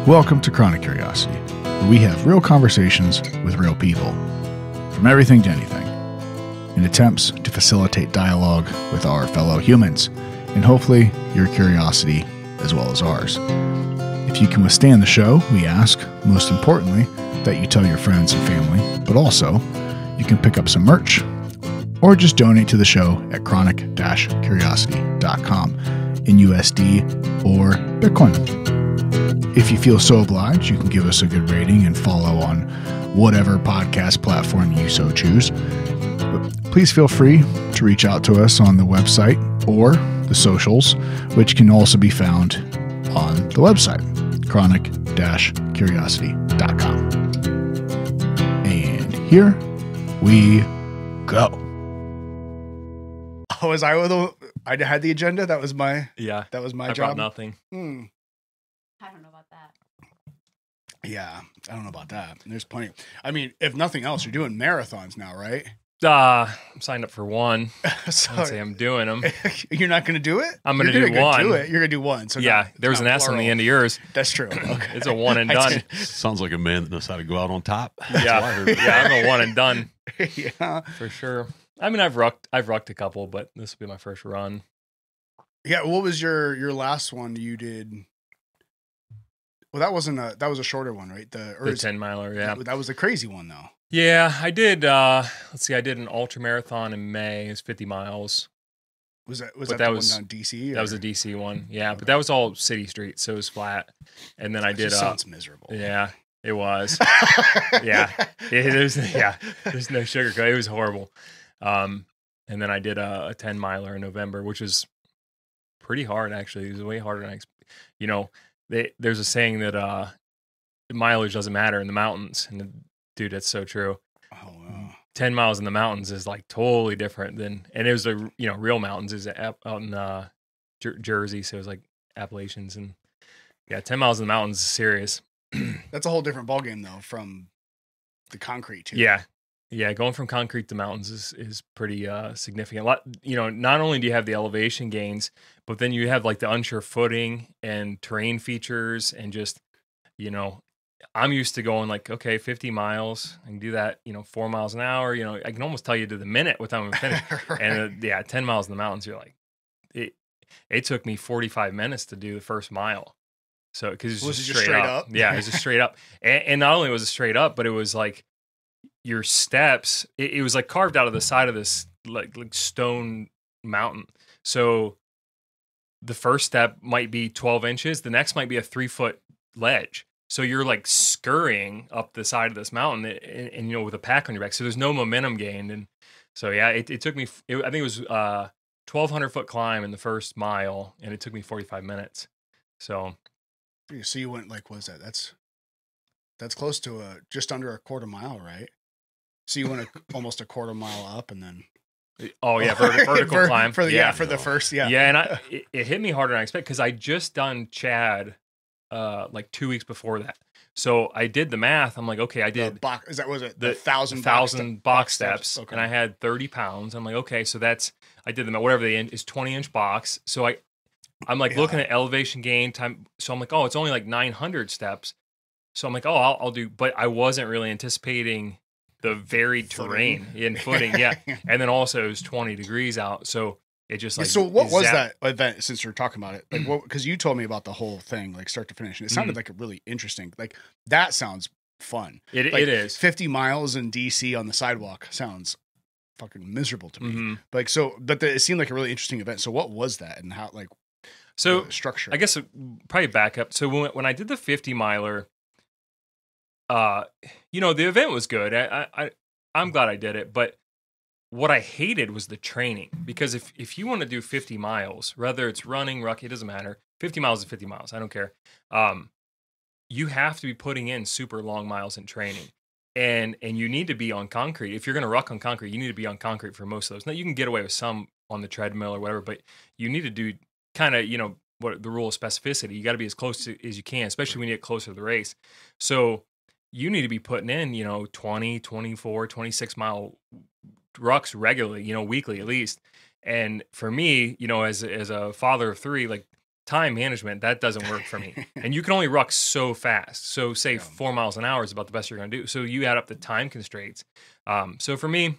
Welcome to Chronic Curiosity, where we have real conversations with real people, from everything to anything, in attempts to facilitate dialogue with our fellow humans, and hopefully your curiosity as well as ours. If you can withstand the show, we ask, most importantly, that you tell your friends and family, but also you can pick up some merch or just donate to the show at chronic-curiosity.com in USD or Bitcoin. If you feel so obliged, you can give us a good rating and follow on whatever podcast platform you so choose. But please feel free to reach out to us on the website or the socials, which can also be found on the website, chronic-curiosity.com. And here we go. Oh, was I I had the agenda? That was my job. I brought nothing. I don't know about that. Yeah, I don't know about that. There's plenty. I mean, if nothing else, you're doing marathons now, right? I'm signed up for one. So I'd say I'm doing them. You're not going to do it? I'm going to do one. You're going to do one. So yeah, there was an S on the end of yours. That's true. Okay. It's a one and done. Sounds like a man that knows how to go out on top. Yeah, I'm a one and done. Yeah, for sure. I mean, I've rucked a couple, but this will be my first run. Yeah, what was your last one you did? Well, that was a shorter one, right? The 10 miler, yeah. That was a crazy one though. Yeah, I did I did an ultra marathon in May. It was 50 miles. Was that one down DC? That was a DC one. Yeah, okay. But that was all city streets, so it was flat. And then I did sounds miserable. Yeah, it was. Yeah. There's no sugarcoat. It was horrible. And then I did a 10 miler in November, which was pretty hard actually. It was way harder than I expected. There's a saying that mileage doesn't matter in the mountains, and dude, that's so true. Oh wow. 10 miles in the mountains is like totally different than, and it was the real mountains is out in Jersey, so it was like Appalachians, and yeah, 10 miles in the mountains is serious. That's a whole different ballgame though from the concrete too. Yeah, going from concrete to mountains is pretty significant. A lot, not only do you have the elevation gains, but then you have like the unsure footing and terrain features, and just, I'm used to going like, okay, 50 miles, I can do that, 4 miles an hour, I can almost tell you to the minute what time I'm finished. Right. And 10 miles in the mountains, you're like, it took me 45 minutes to do the first mile. So, because it was just straight up. Yeah, it was just straight up. And not only was it straight up, but it was like, your steps, it was like carved out of the side of this like stone mountain. So the first step might be 12 inches. The next might be a 3-foot ledge. So you're like scurrying up the side of this mountain and with a pack on your back. So there's no momentum gained. And so, yeah, it took me, I think it was 1,200 foot climb in the first mile, and it took me 45 minutes. So you went like, what is that? That's close to just under a quarter mile, right? So you went almost a quarter mile up, and then vertical climb for the first. And it hit me harder than I expected, because I just done Chad like 2 weeks before that. So I did the math. I'm like, okay, I did the 1,000 box steps, okay. And I had 30 pounds. I'm like, okay, so I did them at whatever the end is 20-inch box. So I'm like looking at elevation gain time. So I'm like, oh, it's only like 900 steps. So I'm like, oh, I'll do, but I wasn't really anticipating the varied terrain in footing. Yeah. And then also it was 20 degrees out. So it just like, so what was that event, since you're talking about it? Like, because you told me about the whole thing, like start to finish, and it sounded like a really interesting, like that sounds fun. It is 50 miles in DC on the sidewalk sounds fucking miserable to me. Mm-hmm. But it seemed like a really interesting event. So what was that, and how, like, the structure? I guess probably back up. So when I did the 50 miler, the event was good. I'm glad I did it, but what I hated was the training, because if you want to do 50 miles, whether it's running, ruck, it doesn't matter. 50 miles is 50 miles. I don't care. You have to be putting in super long miles in training, and you need to be on concrete. If you're going to ruck on concrete, you need to be on concrete for most of those. Now you can get away with some on the treadmill or whatever, but you need to do kind of, what the rule of specificity. You got to be as close as you can, especially when you get closer to the race. So you need to be putting in, 20, 24, 26 mile rucks regularly, weekly at least. And for me, as a father of 3, like time management, that doesn't work for me. And you can only ruck so fast. So say 4 miles an hour is about the best you're going to do. So you add up the time constraints. So for me,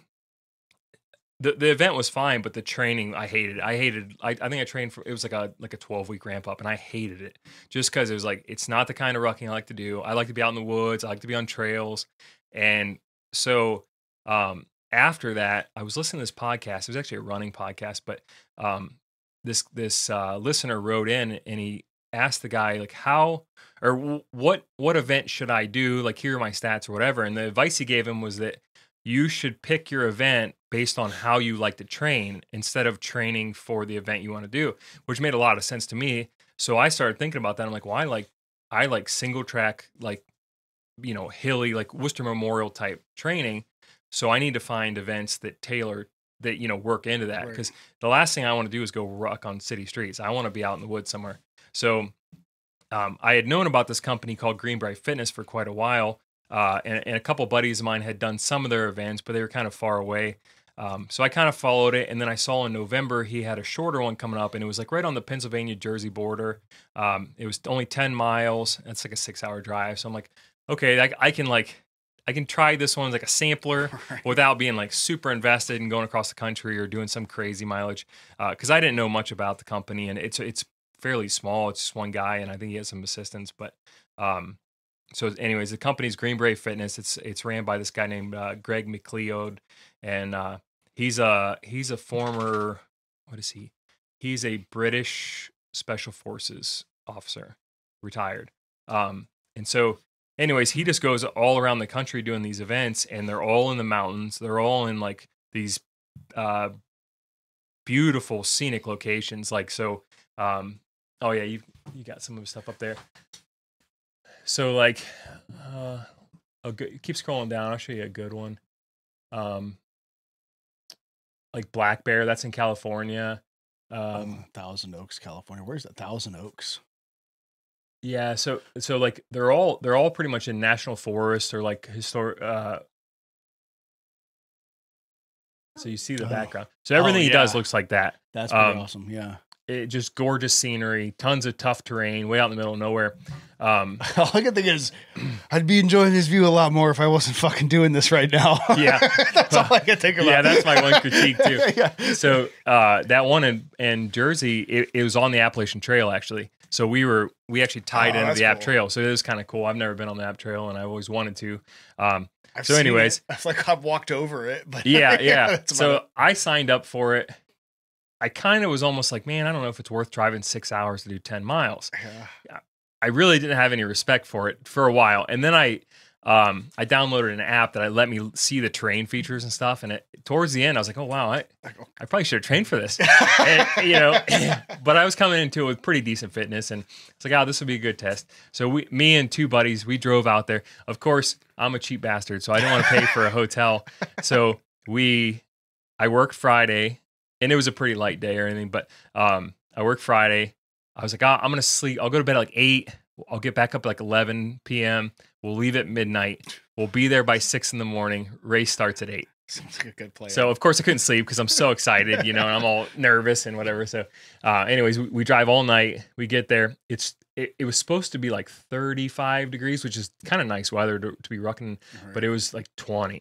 the event was fine, but the training I hated. I think I trained for, it was like a 12-week ramp up, and I hated it just because it was like, it's not the kind of rucking I like to do. I like to be out in the woods. I like to be on trails. And so after that, I was listening to this podcast. It was actually a running podcast, but this listener wrote in and he asked the guy like what event should I do? Like, here are my stats or whatever. And the advice he gave him was that you should pick your event based on how you like to train instead of training for the event you want to do, which made a lot of sense to me. So I started thinking about that. I'm like, well, I like single track, like, you know, hilly, like Worcester Memorial type training. So I need to find events that tailor that, you know, work into that. Because the last thing I want to do is go ruck on city streets. I want to be out in the woods somewhere. So I had known about this company called Greenbrier Fitness for quite a while. And a couple buddies of mine had done some of their events, but they were kind of far away. So I kind of followed it. And then I saw in November, he had a shorter one coming up, and it was like right on the Pennsylvania-Jersey border. It was only 10 miles. That's like a 6-hour drive. So I'm like, okay, I can try this one as like a sampler without being like super invested and going across the country or doing some crazy mileage. Cause I didn't know much about the company, and it's fairly small. It's just one guy, and I think he has some assistants, but, so anyways, the company's Greenbrier Fitness. It's ran by this guy named Greg McLeod, and he's a former, what is he? He's a British Special Forces officer, retired. And so anyways, he just goes all around the country doing these events, and they're all in the mountains. They're all in like these beautiful scenic locations. Like, so, oh yeah, you got some of the stuff up there. So like, keep scrolling down. I'll show you a good one. Like Black Bear, that's in California. Thousand Oaks, California. Where's that? Thousand Oaks? Yeah. So like they're all pretty much in national forests or like historic. So you see the background. So everything he does looks like that. That's pretty awesome. Yeah. It just gorgeous scenery, tons of tough terrain, way out in the middle of nowhere. All I can think is, I'd be enjoying this view a lot more if I wasn't fucking doing this right now. Yeah, that's all I can think about. Yeah, that's my one critique too. Yeah. So that one in Jersey, it was on the Appalachian Trail actually. So we actually tied into the App Trail. So it was kind of cool. I've never been on the App Trail, and I always wanted to. So anyways, I feel like I've walked over it. But yeah. So I signed up for it. I kind of was almost like, man, I don't know if it's worth driving 6 hours to do 10 miles. Yeah. I really didn't have any respect for it for a while. And then I downloaded an app that let me see the terrain features and stuff. And towards the end, I was like, oh, wow, I probably should have trained for this. And, you know, but I was coming into it with pretty decent fitness. And it's like, oh, this would be a good test. So me and two buddies, we drove out there. Of course, I'm a cheap bastard, so I didn't want to pay for a hotel. So I worked Friday. And it was a pretty light day or anything, but I worked Friday. I was like, I'm going to sleep. I'll go to bed at like 8. I'll get back up at like 11 p.m. We'll leave at midnight. We'll be there by 6 in the morning. Race starts at 8. Sounds like a good plan. So, of course, I couldn't sleep because I'm so excited, you know, and I'm all nervous and whatever. So, anyways, we drive all night. We get there. It was supposed to be like 35 degrees, which is kind of nice weather to be rucking, but it was like 20.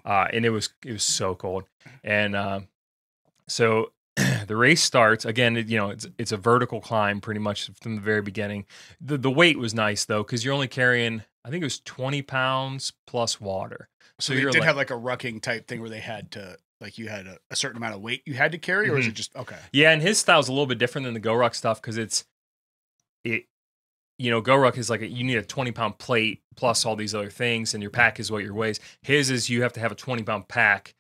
And it was so cold. And so the race starts again. You know, it's a vertical climb pretty much from the very beginning. The weight was nice though, because you're only carrying, I think it was 20 pounds plus water. So they did have like a rucking type thing where they had to, like, you had a certain amount of weight you had to carry, or is it just okay? Yeah, and his style's a little bit different than the Go Ruck stuff because you know, Go Ruck is like you need a 20-pound plate plus all these other things, and your pack is what your weighs. His is you have to have a 20-pound pack.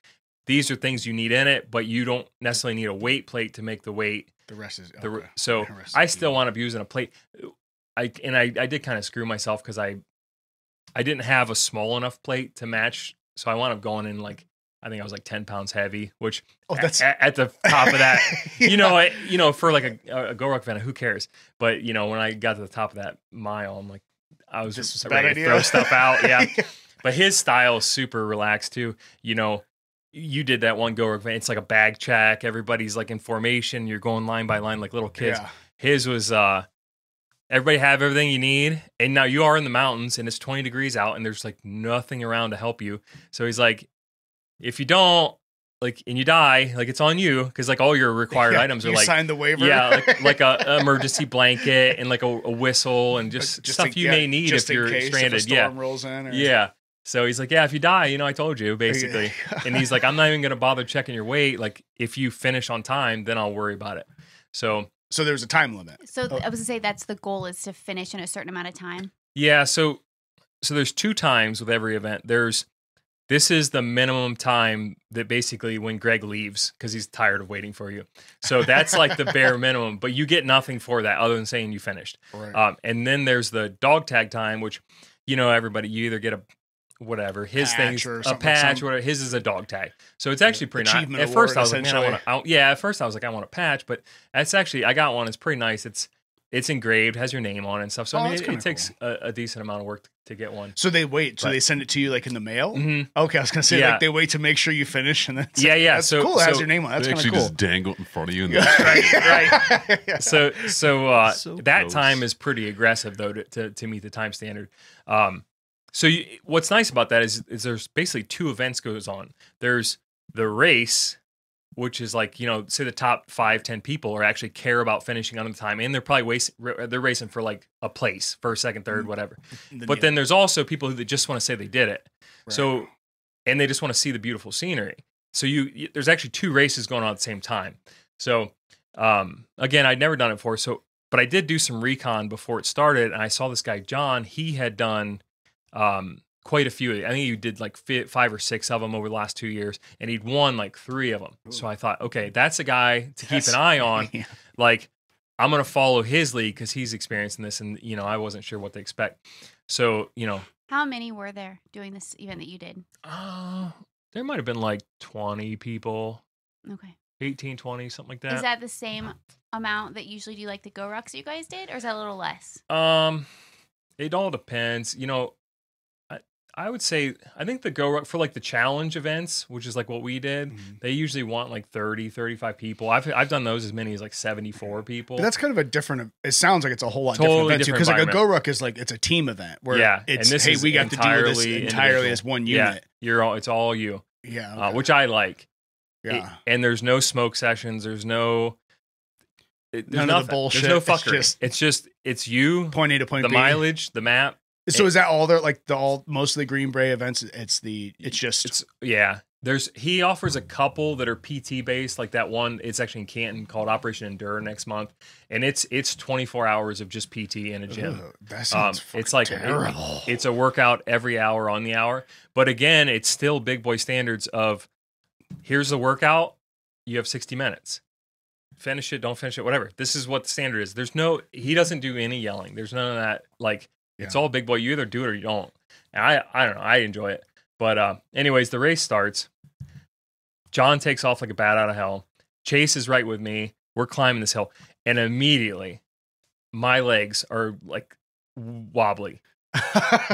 These are things you need in it, but you don't necessarily need a weight plate to make the weight. The rest is okay. So I still wound up using a plate. I did kind of screw myself because I didn't have a small enough plate to match, so I wound up going in like, I think I was like 10 pounds heavy, which that's at the top of that, yeah. For like a Go Ruck event, who cares? But you know, when I got to the top of that mile, I'm like, I was just ready to throw stuff out. Yeah. But his style is super relaxed too. You know, you did that one Go Ruck event. It's like a bag check. Everybody's like in formation. You're going line by line like little kids. Yeah. his was everybody have everything you need, and now you are in the mountains, and it's 20 degrees out, and there's like nothing around to help you. So he's like, if you don't like and you die, like it's on you, because like all your required items are you like signed the waiver. Yeah, like a emergency blanket and like a whistle and just stuff you may need if you're stranded. If a storm rolls in. Or... Yeah. So he's like, yeah, if you die, you know, I told you, basically. And he's like, I'm not even going to bother checking your weight. Like, if you finish on time, then I'll worry about it. So there's a time limit. So I was going to say that's the goal, is to finish in a certain amount of time. Yeah. So there's 2 times with every event. This is the minimum time that basically when Greg leaves, because he's tired of waiting for you. So that's like the bare minimum, but you get nothing for that other than saying you finished. Right. And then there's the dog tag time, which, you know, everybody, you either get a whatever his thing's a patch, whatever. His is a dog tag, so it's actually pretty nice. At first, I was like, man, at first I was like, I want a patch, but that's actually, I got one. It's pretty nice. It's engraved, has your name on it and stuff. So I mean, it takes a decent amount of work to get one. So they wait. So they send it to you like in the mail. Mm-hmm. Okay, I was gonna say like they wait to make sure you finish, and then that's cool. It has your name on it. That's kind of cool. Just dangle it in front of you. And right. So that close. time is pretty aggressive though to meet the time standard. So what's nice about that is there's basically 2 events goes on. There's the race, which is like, you know, say the top 5-10 people are actually care about finishing on the time, and they're probably they're racing for like a place, first, second, third, whatever. But then there's also people who just want to say they did it. Right. So, and they just want to see the beautiful scenery. So there's actually 2 races going on at the same time. So again, I'd never done it before. But I did do some recon before it started, and I saw this guy John. He had done quite a few. I think he did like 5 or 6 of them over the last 2 years, and he'd won like 3 of them. Ooh. So I thought, okay, that's a guy to keep an eye on. Yeah. Like, I'm going to follow his lead because he's experiencing this, and, you know, I wasn't sure what to expect. So, you know. How many were there doing this event that you did? There might have been like 20 people. Okay. 18, 20, something like that. Is that the same amount that usually do like the Go Rucks you guys did, or is that a little less? It all depends. You know, I would say, I think the Go Ruck for like the challenge events, which is like what we did, they usually want like 30, 35 people. I've done those as many as like 74 people. But that's kind of a different, it sounds like it's a whole lot different event too. Because like a Go Ruck is like, it's a team event where it's, and this we got to do this entirely as one unit. Yeah, it's all you. Yeah. Okay. Which I like. Yeah. And there's no smoke sessions. There's no... None of the bullshit. There's no fuckery. It's you. Point A to point B. The mileage, the map. So is that all there? Like most of the Green Beret events? He offers a couple that are PT based, like that one. It's actually in Canton called Operation Endure next month, and it's 24 hours of just PT in a gym. That sounds it's like terrible. It's a workout every hour on the hour, but again, it's still big boy standards of here's the workout. You have 60 minutes. Finish it, don't finish it, whatever. This is what the standard is. He doesn't do any yelling. There's none of that. Like, it's all big boy. You either do it or you don't. And I don't know. I enjoy it. But anyways, the race starts. John takes off like a bat out of hell. Chase is right with me. We're climbing this hill. And immediately, my legs are like wobbly.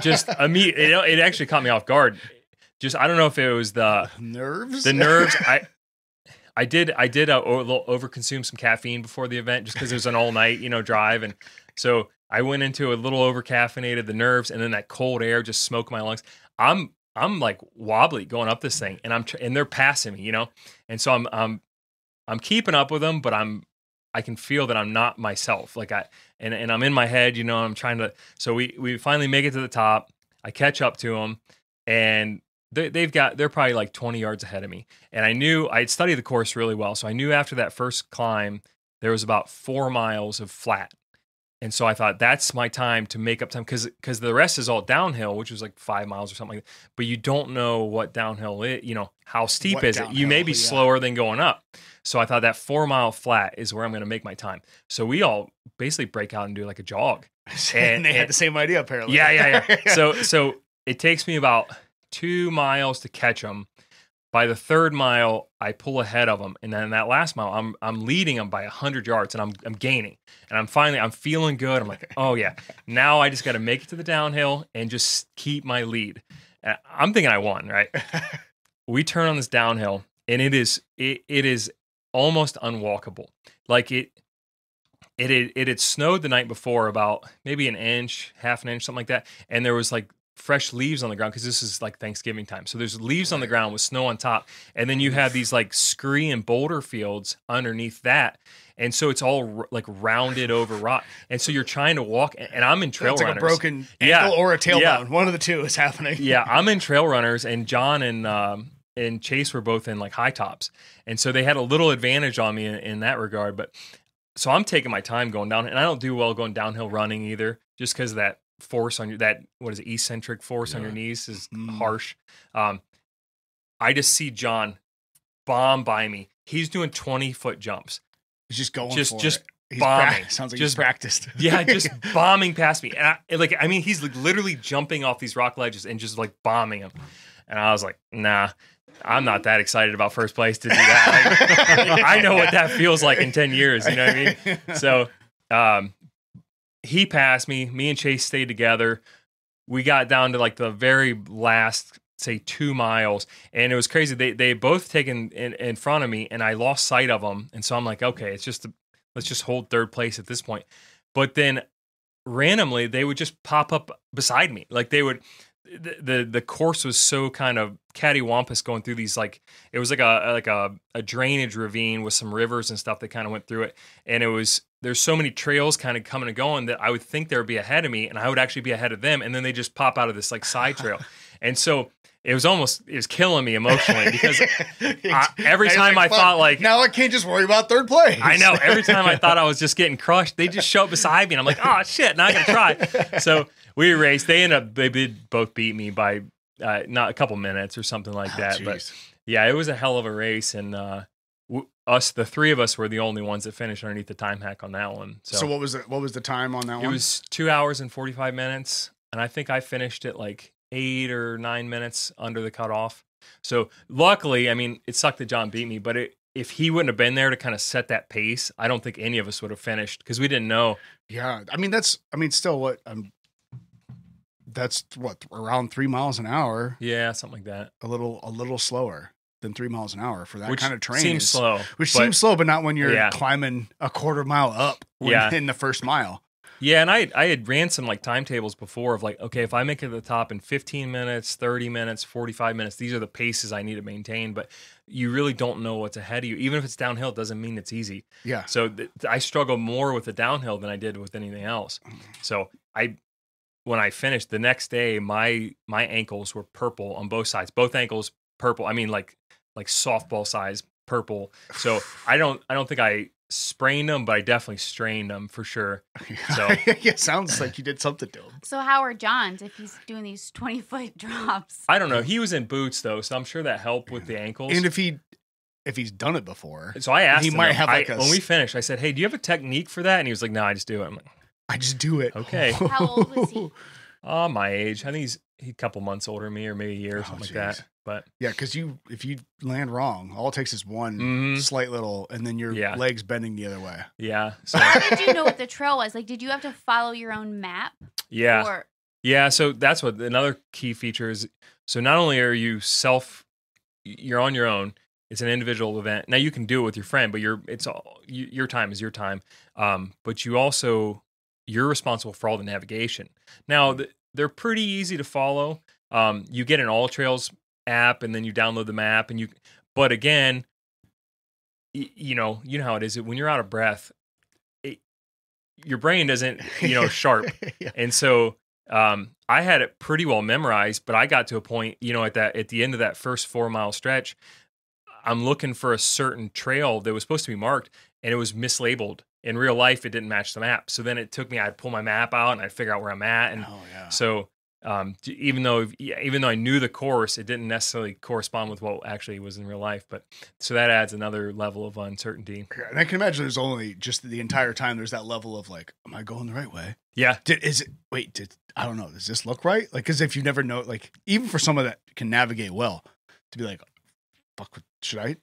Just immediately. It actually caught me off guard. Just, I don't know if it was the nerves. The nerves. I did overconsume some caffeine before the event just because it was an all night, drive. And so I went into a little over caffeinated, the nerves, and then that cold air just smoked my lungs. I'm like wobbly going up this thing, and and they're passing me, and so I'm keeping up with them, but I can feel that I'm not myself. Like and I'm in my head, I'm trying to. So we finally make it to the top. I catch up to them, and they're probably like 20 yards ahead of me. And I knew I'd studied the course really well, so I knew after that first climb there was about 4 miles of flat. And so I thought that's my time to make up time because the rest is all downhill, which was like 5 miles or something like that. But you don't know what downhill is, how steep is it? You may be slower than going up. So I thought that 4 mile flat is where I'm going to make my time. So we all basically break out and do like a jog. And they had the same idea apparently. Yeah. So it takes me about 2 miles to catch them. By the 3rd mile, I pull ahead of them, and then that last mile, I'm leading them by 100 yards, and I'm gaining, and I'm feeling good. I'm like, oh yeah, now I just got to make it to the downhill and just keep my lead. I'm thinking I won, right? We turn on this downhill, and it is almost unwalkable. Like it had snowed the night before about maybe an inch, half an inch, something like that. And there was like fresh leaves on the ground because this is like Thanksgiving time. So there's leaves on the ground with snow on top. And then you have these like scree and boulder fields underneath that. And so it's all like rounded over rock. And so you're trying to walk, and I'm in trail It's like runners. a broken ankle or a tailbone. One of the two is happening. Yeah, I'm in trail runners, and John and Chase were both in like high tops. And so they had a little advantage on me in that regard. But so I'm taking my time going down, and I don't do well going downhill running either, just because that force on that, what is it, eccentric force on your knees is harsh. I just see John bomb by me. He's doing 20-foot jumps. He's just going just for it. He's bombing. Sounds like just he's practiced. Yeah, just bombing past me. And I mean, he's like literally jumping off these rock ledges and just like bombing them. And I was like, nah, I'm not that excited about first place to do that. Like, I know what that feels like in 10 years. You know what I mean? So he passed me. Me and Chase stayed together. We got down to like the very last, say, 2 miles, and it was crazy. They both taken in front of me, and I lost sight of them. And so I'm like, okay, let's just hold third place at this point. But then randomly they would just pop up beside me. Like they would, the course was so kind of cattywampus going through these, like, it was like a drainage ravine with some rivers and stuff that kind of went through it. And there's so many trails kind of coming and going that I would think they would be ahead of me, and I would actually be ahead of them. And then they just pop out of this like side trail. And so it was killing me emotionally because every time I thought like, now I can't just worry about third place. I know, every time I thought I was just getting crushed, they just show up beside me, and I'm like, oh shit, now I gotta try. So we raced. They did both beat me by not a couple minutes or something like that. Geez. But yeah, it was a hell of a race, and the three of us were the only ones that finished underneath the time hack on that one. So what was the time on that one? It was 2 hours and 45 minutes, and I think I finished it like 8 or 9 minutes under the cutoff. So luckily, I mean, it sucked that John beat me, but if he wouldn't have been there to kind of set that pace, I don't think any of us would have finished because we didn't know. Yeah, I mean still what that's what, around 3 miles an hour. Yeah, something like that. A little slower than 3 miles an hour for that kind of terrain. Seems slow, seems slow, but not when you're climbing a quarter mile up in the first mile. Yeah, and I had ran some like timetables before of like, okay, if I make it to the top in 15 minutes, 30 minutes, 45 minutes, these are the paces I need to maintain. But you really don't know what's ahead of you. Even if it's downhill, it doesn't mean it's easy. Yeah. So I struggle more with the downhill than I did with anything else. So when I finished the next day, my ankles were purple on both sides, both ankles purple. I mean, like softball size purple. So I don't think I sprained them, but I definitely strained them for sure. So yeah, sounds like you did something to him. So how are John's if he's doing these 20-foot drops? I don't know. He was in boots though, so I'm sure that helped with the ankles. And if he's done it before, so I asked him, might have when we finished, I said, "Hey, do you have a technique for that?" And he was like, "No, I just do it." I'm like, I just do it. Okay. How old was he? My age. I think he's a couple months older than me, or maybe a year or something like that. But yeah, because if you land wrong, all it takes is one slight little, and then your legs bending the other way. Yeah. So how did you know what the trail was? Like, did you have to follow your own map? Yeah. Yeah. So that's what another key feature is. So not only are you're on your own. It's an individual event. Now you can do it with your friend, but your time is your time. But you're responsible for all the navigation. Now they're pretty easy to follow. You get an All Trails app, and then you download the map, but again, you know how it is. When you're out of breath, your brain isn't sharp, yeah. And so I had it pretty well memorized, but I got to a point, at the end of that first 4 mile stretch, I'm looking for a certain trail that was supposed to be marked, and it was mislabeled. In real life, it didn't match the map. So then it took me, I'd pull my map out and I'd figure out where I'm at. And so even though I knew the course, it didn't necessarily correspond with what actually was in real life. But so that adds another level of uncertainty. And I can imagine there's only just the entire time there's that level of like, am I going the right way? Yeah. I don't know. Does this look right? Like, because if you never know, like, even for someone that can navigate well, to be like, fuck, should I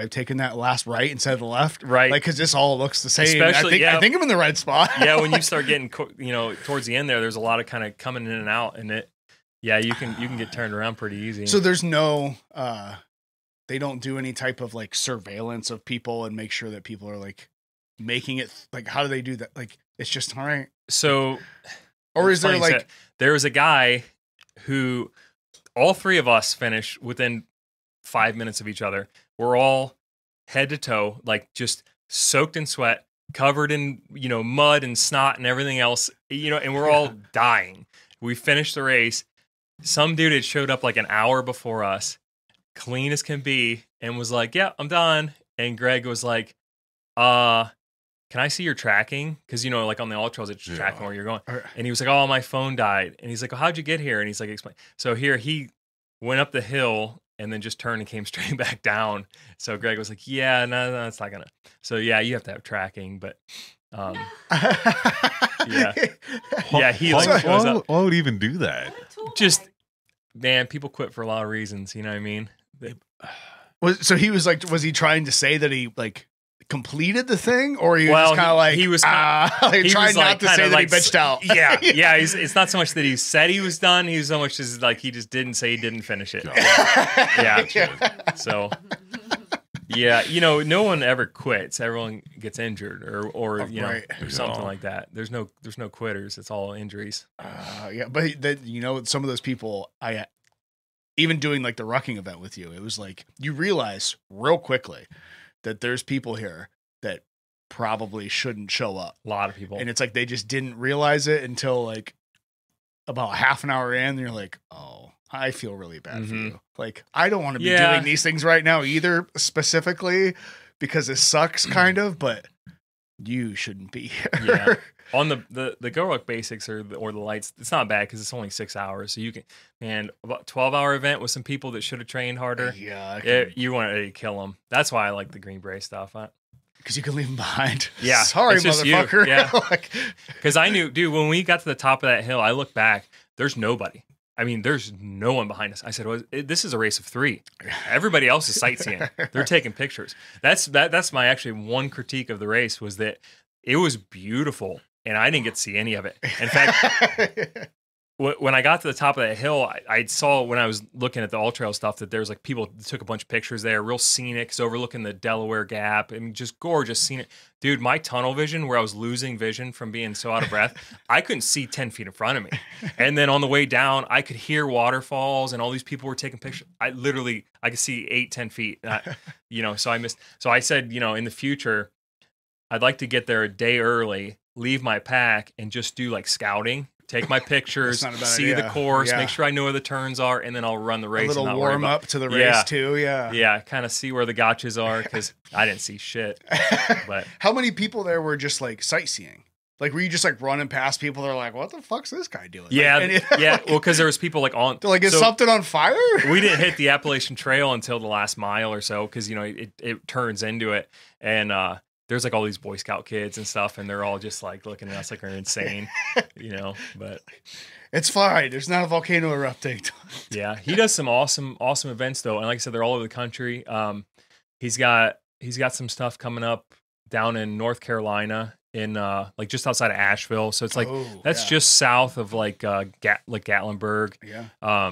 have taken that last right instead of the left? Right. Like, because this all looks the same. Especially, I think I'm in the right spot. Yeah, when you start getting, towards the end there's a lot of kind of coming in and out, and you can get turned around pretty easy. So there's no, they don't do any type of like surveillance of people and make sure that people are like making it like, how do they do that? Like, it's just all right. So, Or is there funny, like, so there was a guy who all three of us finished within 5 minutes of each other. We're all head to toe, like just soaked in sweat, covered in, mud and snot and everything else, and we're all dying. We finished the race. Some dude had showed up like an hour before us, clean as can be, and was like, yeah, I'm done. And Greg was like, can I see your tracking? Because, like on the ultras, it's tracking where you're going. And he was like, oh, my phone died. And he's like, oh, how'd you get here? And he's like, explain. So here he went up the hill and then just turned and came straight back down. So Greg was like, yeah, no, it's not going to. So, yeah, you have to have tracking. But, yeah. Yeah, he like shows up. Why would he even do that? Just, man, people quit for a lot of reasons. You know what I mean? So he was like, was he trying to say that he like completed the thing, or he was just kind of like he was like, trying not to say that he bitched out? Yeah. It's not so much that he said he was done. He was so much as like he just didn't say he didn't finish it. Yeah. So yeah, no one ever quits. Everyone gets injured or or something like that. There's no quitters. It's all injuries. Yeah, but some of those people, even doing like the rucking event with you, it was like you realize real quickly that there's people here that probably shouldn't show up. A lot of people. And it's like they just didn't realize it until like about half an hour in. And you're like, oh, I feel really bad for you. Like, I don't want to be doing these things right now either, specifically because it sucks kind of, but you shouldn't be here. Yeah. On the Go Ruck basics or the lights, it's not bad because it's only 6 hours. So you can, about 12-hour event with some people that should have trained harder. Yeah. You want to kill them. That's why I like the Green Beret stuff. Because you can leave them behind. Yeah. Sorry, motherfucker. Yeah. Because I knew, dude, when we got to the top of that hill, I looked back, there's nobody. I mean, there's no one behind us. I said, this is a race of 3. Everybody else is sightseeing. They're taking pictures. That's my actually one critique of the race was that it was beautiful. And I didn't get to see any of it. In fact, when I got to the top of that hill, I saw when I was looking at the all trail stuff that there's like people that took a bunch of pictures there, real scenic, it's overlooking the Delaware Gap, and just gorgeous scenic. Dude, my tunnel vision, where I was losing vision from being so out of breath, I couldn't see 10 feet in front of me. And then on the way down, I could hear waterfalls, and all these people were taking pictures. I could see 8-10 feet. So I missed. So I said, in the future, I'd like to get there a day early, leave my pack, and just do like scouting. Take my pictures, see the course, make sure I know where the turns are, and then I'll run the race. A little warm up to the race too, Yeah, kind of see where the gotchas are because I didn't see shit. But how many people there were just like sightseeing? Like, were you just like running past people that are like, what the fuck's this guy doing? Yeah, well, because there was people like on. They're like, is something on fire? We didn't hit the Appalachian Trail until the last mile or so because, it turns into it. And, there's like all these Boy Scout kids and stuff, and they're all just like looking at us like we're insane, but it's fine. There's not a volcano erupting. Yeah. He does some awesome events though. And like I said, they're all over the country. He's got some stuff coming up down in North Carolina in like just outside of Asheville. So it's like, just south of like Gatlinburg. Yeah.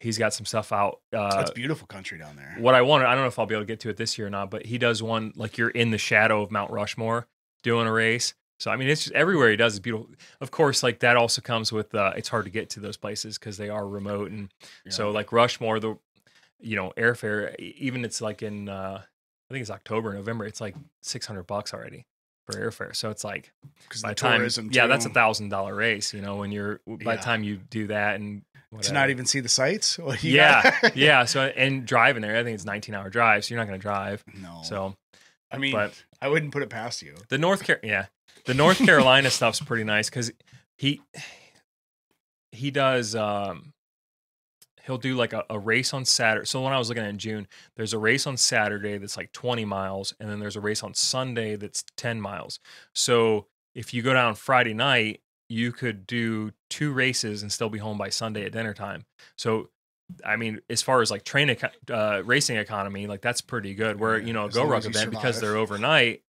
He's got some stuff out. It's beautiful country down there. What I don't know if I'll be able to get to it this year or not, but he does one like you're in the shadow of Mount Rushmore doing a race. So, I mean, it's just everywhere he does is beautiful. Of course, like that also comes with, it's hard to get to those places because they are remote. And so like Rushmore, airfare, even it's like in, I think it's October, November, it's like $600 already for airfare. So it's like, by the time, that's $1,000 race, when you're, by the time you do that and, whatever. To not even see the sights? Yeah. So, and driving there, I think it's a 19-hour drive, so you're not going to drive. No. So, I mean, I wouldn't put it past you. The North Carolina stuff's pretty nice because he does, he'll do like a race on Saturday. So when I was looking at it in June, there's a race on Saturday that's like 20 miles, and then there's a race on Sunday that's 10 miles. So if you go down Friday night, you could do 2 races and still be home by Sunday at dinner time. So, I mean, as far as like racing economy, like that's pretty good. Where, a Go Ruck event, because they're overnight,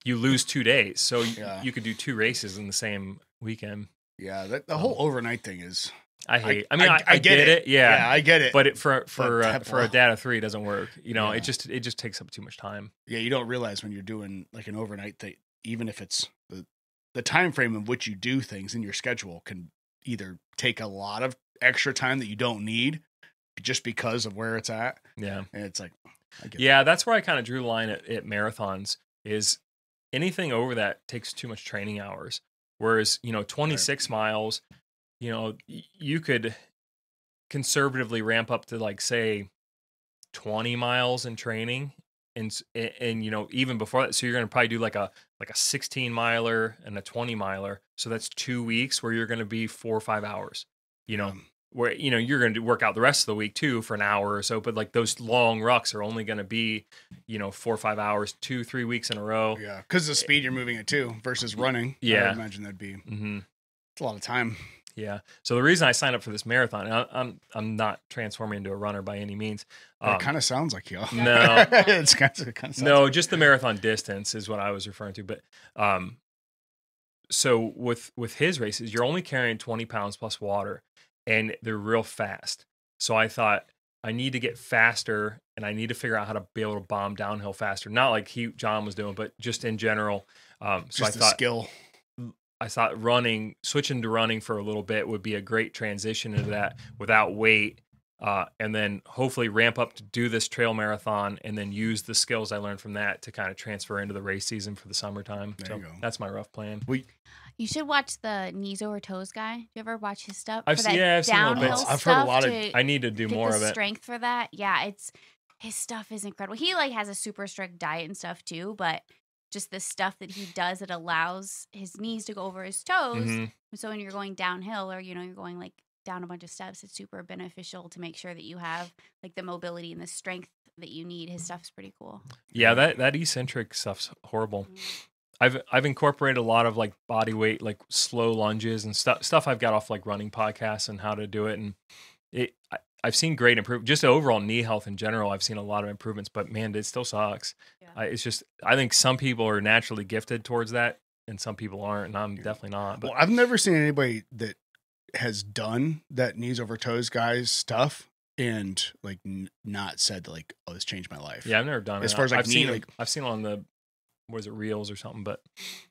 you lose 2 days. So you could do 2 races in the same weekend. Yeah. The whole overnight thing is I get it. Yeah, I get it. But for a dad of 3, it doesn't work. You know, it just takes up too much time. Yeah, you don't realize when you're doing like an overnight thing, even if it's the time frame in which you do things in your schedule can either take a lot of extra time that you don't need just because of where it's at. Yeah, and it's like, that's where I kind of drew the line at marathons. Is anything over that takes too much training hours. Whereas 26 miles, you could conservatively ramp up to like say 20 miles in training. And even before that, so you're going to probably do like a 16 miler and a 20 miler. So that's 2 weeks where you're going to be 4 or 5 hours, where, you're going to work out the rest of the week too for an hour or so. But like those long rucks are only going to be, 4 or 5 hours, 2-3 weeks in a row. Yeah. Cause the speed you're moving it too versus running. Yeah. I would imagine that'd be, it's a lot of time. Yeah. So the reason I signed up for this marathon, I'm not transforming into a runner by any means. It kind of sounds like you. No, it's kind of no, just the marathon distance is what I was referring to. But so with his races, you're only carrying 20 pounds plus water, and they're real fast. So I thought I need to get faster, and I need to figure out how to be able to bomb downhill faster. Not like John was doing, but just in general. So just I thought skill. I thought switching to running for a little bit would be a great transition into that without weight. And then hopefully ramp up to do this trail marathon and then use the skills I learned from that to kind of transfer into the race season for the summertime. There you go. That's my rough plan. You should watch the knees over toes guy. Do you ever watch his stuff? I've seen a little bit. I've heard a lot of. I need to do more of it. Strength for that. Yeah, his stuff is incredible. He like has a super strict diet and stuff too, but just the stuff that he does, it allows his knees to go over his toes. Mm-hmm. So when you're going downhill or, you're going like down a bunch of steps, it's super beneficial to make sure that you have like the mobility and the strength that you need. His stuff's pretty cool. Yeah, that eccentric stuff's horrible. I've incorporated a lot of like body weight, like slow lunges and stuff I've got off like running podcasts and how to do it. And I've seen great improvement. Just overall knee health in general, I've seen a lot of improvements, but man, it still sucks. Yeah. It's just, I think some people are naturally gifted towards that and some people aren't, and I'm definitely not. But. Well, I've never seen anybody that has done that knees over toes guys stuff and like not said like, oh, this changed my life. Yeah, I've never done it. As far as like I've seen it on the, was it reels or something? But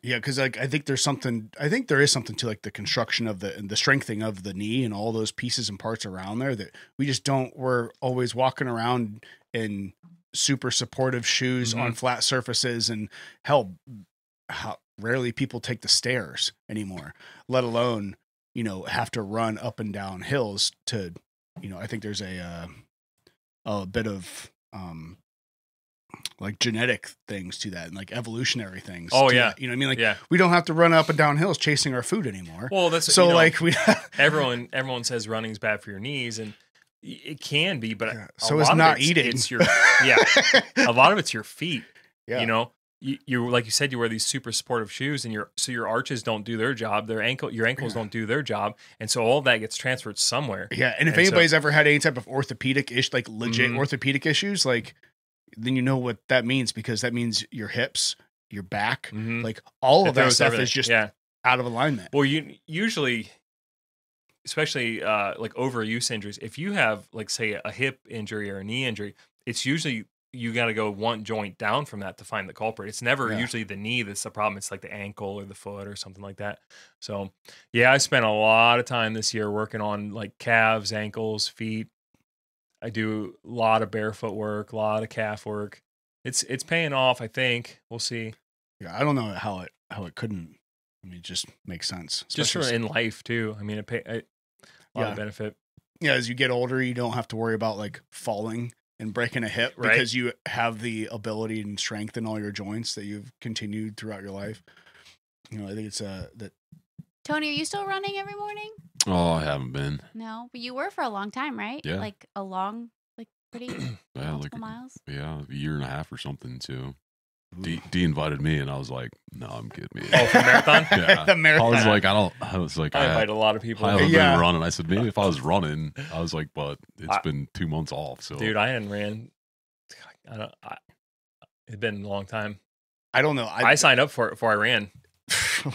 yeah, because like I think there is something to like the construction of the strengthening of the knee and all those pieces and parts around there that we just don't. We're always walking around in super supportive shoes on flat surfaces, and how rarely people take the stairs anymore, let alone have to run up and down hills to I think there's a bit of like genetic things to that and like evolutionary things. Oh yeah. That. You know what I mean? Like we don't have to run up and down hills chasing our food anymore. Well, that's so like everyone says running's bad for your knees, and it can be, but so it's not eating. It's your a lot of it's your feet. Yeah. You like you said, you wear these super supportive shoes, and your arches don't do their job. Your ankles don't do their job, and so all that gets transferred somewhere. Yeah, and if anybody's ever had any type of orthopedic like legit orthopedic issues, like then you know what that means, because that means your hips, your back, like all of that stuff is just out of alignment. Well, you usually, especially like overuse injuries, if you have like say a hip injury or a knee injury, it's usually you got to go one joint down from that to find the culprit. It's never usually the knee that's the problem. It's like the ankle or the foot or something like that. So yeah, I spent a lot of time this year working on like calves, ankles, feet. I do a lot of barefoot work, a lot of calf work. It's paying off, I think. We'll see. Yeah, I don't know how it couldn't. I mean, it just makes sense. Just for in life too. I mean, a lot of benefit. Yeah, as you get older, you don't have to worry about like falling and breaking a hip because you have the ability and strength in all your joints that you've continued throughout your life. I think it's that. Tony, are you still running every morning? Oh, I haven't been. No, but you were for a long time, right? Yeah. Like a long, like pretty multiple miles? Yeah, a year and a half or something too. D invited me, and I was like, "No, I'm kidding me." Oh, for marathon? Yeah, the marathon. I invite a lot of people. I haven't been running. I said maybe if I was running, I was like, but it's been 2 months off. So, dude, I hadn't ran. It'd been a long time. I don't know. I signed up for it before I ran.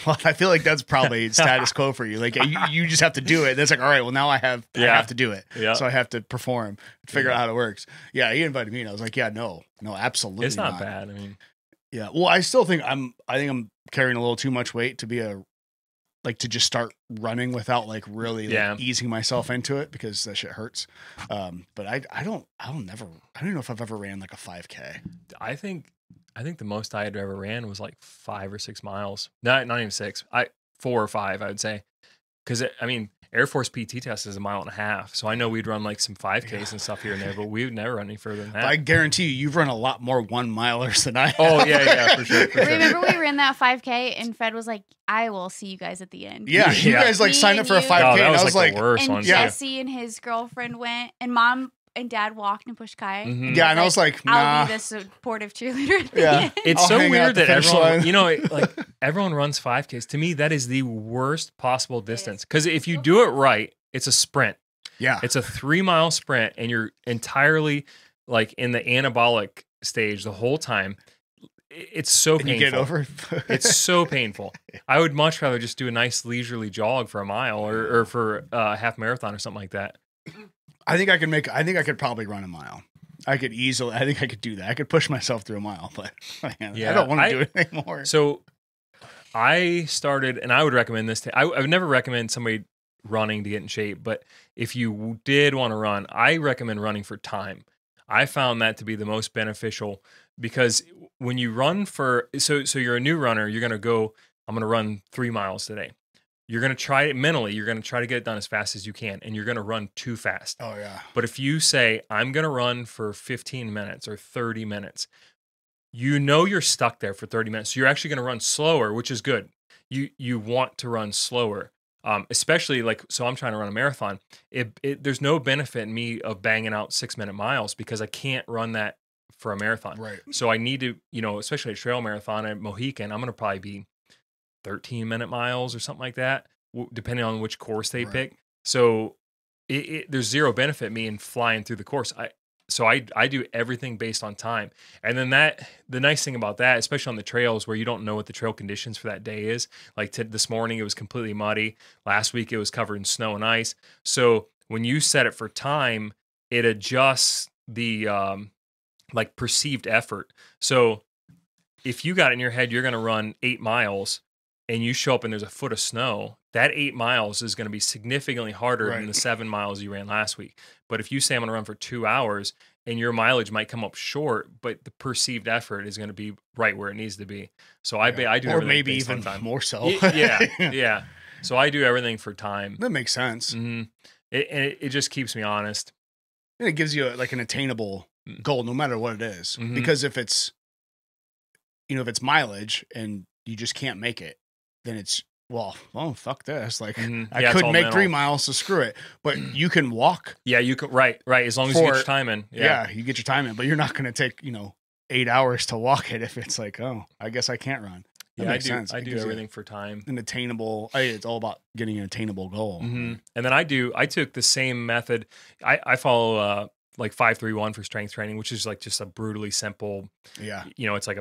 Well, I feel like that's probably status quo for you. Like you just have to do it. That's like, all right, well now I have to do it. Yeah. So I have to perform, figure out how it works. Yeah, he invited me and I was like, yeah, no, absolutely It's not bad. I mean, yeah. Well, I still think I'm carrying a little too much weight to be to just start running without like really easing myself into it, because that shit hurts. But I don't know if I've ever ran like a 5K. I think the most I had ever ran was like 5 or 6 miles. Not even 6. 4 or 5, I would say. Because I mean, Air Force PT test is 1.5 miles. So I know we'd run like some 5Ks and stuff here and there, but we would never run any further than that. But I guarantee you've run a lot more 1 milers than I have. Oh yeah, for sure. Remember we ran that 5K and Fred was like, "I will see you guys at the end." Yeah, you guys like signed up for a 5K, that and was I was like the worst and one. Jesse and his girlfriend went, and Mom and Dad walked and pushed Kai. Mhm. Yeah, and I was like, nah. I'll be the supportive cheerleader. At the end. It's I'll so hang out weird at the that finish everyone, line. you know, like everyone runs 5Ks. To me, that is the worst possible distance. Because if you do it right, it's a sprint. Yeah. It's a 3-mile sprint, and you're entirely like in the anabolic stage the whole time. It's so painful. You get over. It's so painful. I would much rather just do a nice leisurely jog for a mile or for a half marathon or something like that. I think I could probably run a mile. I think I could do that. I could push myself through a mile, but man, I don't want to do it anymore. So I started, and I would recommend this. I would never recommend somebody running to get in shape, but if you did want to run, I recommend running for time. I found that to be the most beneficial, because when you run so you're a new runner, you're going to go, I'm going to run 3 miles today. You're going to try it mentally. You're going to try to get it done as fast as you can, and you're going to run too fast. Oh yeah. But if you say, I'm going to run for 15 minutes or 30 minutes, you're stuck there for 30 minutes. So you're actually going to run slower, which is good. You want to run slower. Especially so I'm trying to run a marathon. There's no benefit in me of banging out 6-minute miles, because I can't run that for a marathon. Right. So I need to, especially a trail marathon at Mohican, I'm going to probably be 13-minute miles or something like that, depending on which course they pick. So there's zero benefit me in flying through the course. So I do everything based on time. And then the nice thing about that, especially on the trails where you don't know what the trail conditions for that day is, like this morning it was completely muddy. Last week it was covered in snow and ice. So when you set it for time, it adjusts the perceived effort. So if you got in your head you're going to run 8 miles and you show up and there's a foot of snow, that 8 miles is going to be significantly harder than the 7 miles you ran last week. But if you say I'm going to run for 2 hours, and your mileage might come up short, but the perceived effort is going to be right where it needs to be. So I do everything, or maybe even more so. Yeah. So I do everything for time. That makes sense. Mm-hmm. It just keeps me honest, and it gives you an attainable goal, no matter what it is. Mm-hmm. Because if it's mileage and you just can't make it, then it's, well, fuck this. Like, I couldn't make 3 miles, so screw it. But you can walk. Yeah, you can. Right. As long as you get your time in. Yeah, you get your time in. But you're not going to take 8 hours to walk it if it's like, oh, I guess I can't run. That makes sense. I do everything for time. An attainable. It's all about getting an attainable goal. Mm-hmm. And then I took the same method. I follow 5-3-1 for strength training, which is just a brutally simple. Yeah. It's like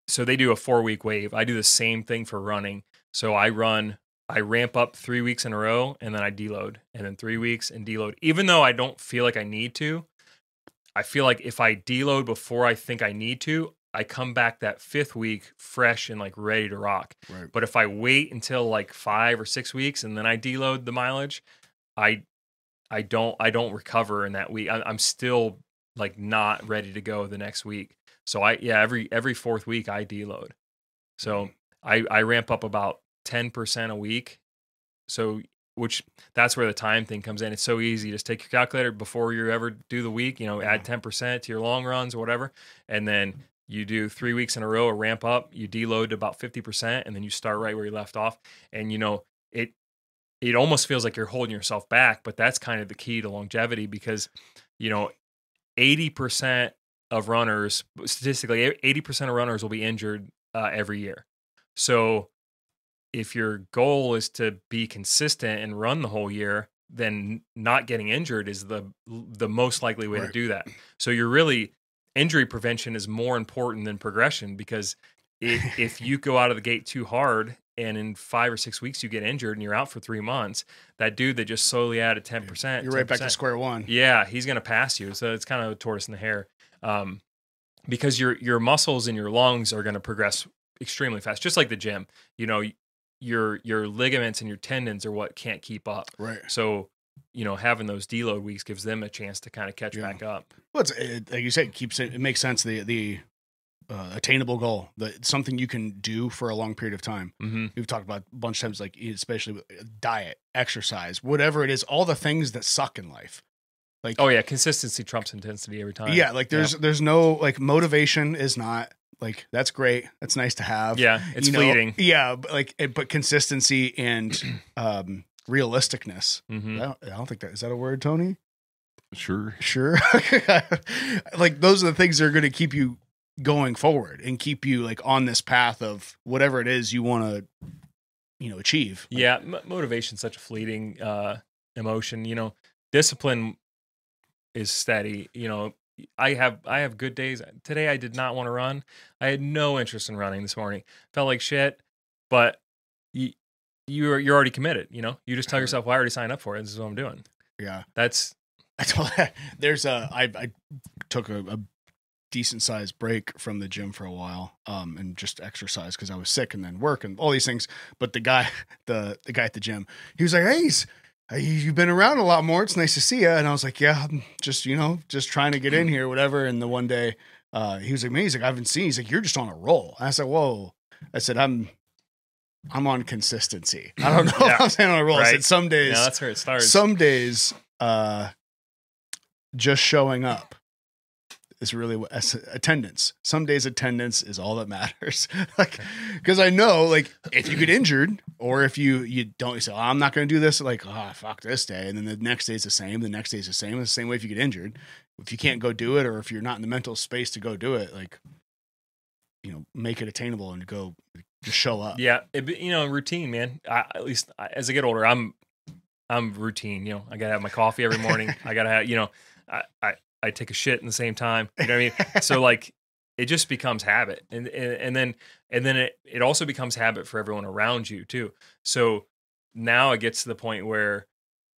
so they do a 4-week wave. I do the same thing for running. So I ramp up 3 weeks in a row, and then I deload, and then 3 weeks and deload. Even though I don't feel like I need to, I feel like if I deload before I think I need to, I come back that 5th week fresh and ready to rock. Right. But if I wait until 5 or 6 weeks and then I deload the mileage, I don't recover in that week. I'm still not ready to go the next week. So every 4th week I deload. So I ramp up about 10% a week. So that's where the time thing comes in. It's so easy. Just take your calculator before you ever do the week, add 10% to your long runs or whatever. And then you do 3 weeks in a row, a ramp up, you deload to about 50%, and then you start right where you left off. And it almost feels like you're holding yourself back, but that's kind of the key to longevity, because 80% of runners, statistically, 80% of runners will be injured every year. So if your goal is to be consistent and run the whole year, then not getting injured is the most likely way to do that. So injury prevention is more important than progression, because if you go out of the gate too hard and in 5 or 6 weeks you get injured and you're out for 3 months, that dude that just slowly added 10%, You're right back to 10%, square one. yeah, he's going to pass you. So it's kind of a tortoise in the hare, because your muscles and your lungs are going to progress extremely fast, just like the gym. You know, your ligaments and your tendons are what can't keep up. Right. So, you know, having those deload weeks gives them a chance to kind of catch back up. Well, like you said, it makes sense. The attainable goal, something you can do for a long period of time. Mm-hmm. We've talked about a bunch of times, like especially with diet, exercise, whatever it is, all the things that suck in life. Like, oh yeah, consistency trumps intensity every time. Yeah, like there's no, like, motivation is not, like, that's great, that's nice to have. Yeah, it's fleeting. Yeah, but consistency and realisticness. Mm-hmm. I don't think is that a word, Tony? Sure. Like, those are the things that are going to keep you going forward and keep you, like, on this path of whatever it is you want to, you know, achieve. Yeah, motivation's such a fleeting emotion. You know, discipline is steady. You know, I have good days. Today I did not want to run. I had no interest in running this morning. Felt like shit, but you're already committed. You know, you just tell yourself, well, I already signed up for it. This is what I'm doing. Yeah, I took a decent sized break from the gym for a while, and just exercise because I was sick, and then work and all these things. But the guy at the gym, he was like, "Hey, you've been around a lot more. It's nice to see you." And I was like, "Yeah, I'm just trying to get in here, whatever." And the one day, he was like, "Man," he's like, "I haven't seen." He's like, "You're just on a roll." And I said, "Whoa." I said, I'm on consistency. I don't know if I'm saying on a roll. Right. I said some days. Yeah, that's where it starts. Some days, just showing up is really attendance. Some days attendance is all that matters. Like, because I know, like, if you get injured or if you don't, you say, "Oh, I'm not going to do this." Like, "Oh, fuck this day." And then the next day is the same. The next day is the same. It's the same way if you get injured. If you can't go do it, or if you're not in the mental space to go do it, like, you know, make it attainable and go just show up. Yeah. Routine, man. At least as I get older, I'm routine. You know, I got to have my coffee every morning. I got to have, you know, I take a shit in the same time. You know what I mean? So, like, it just becomes habit. And then it also becomes habit for everyone around you too. So now it gets to the point where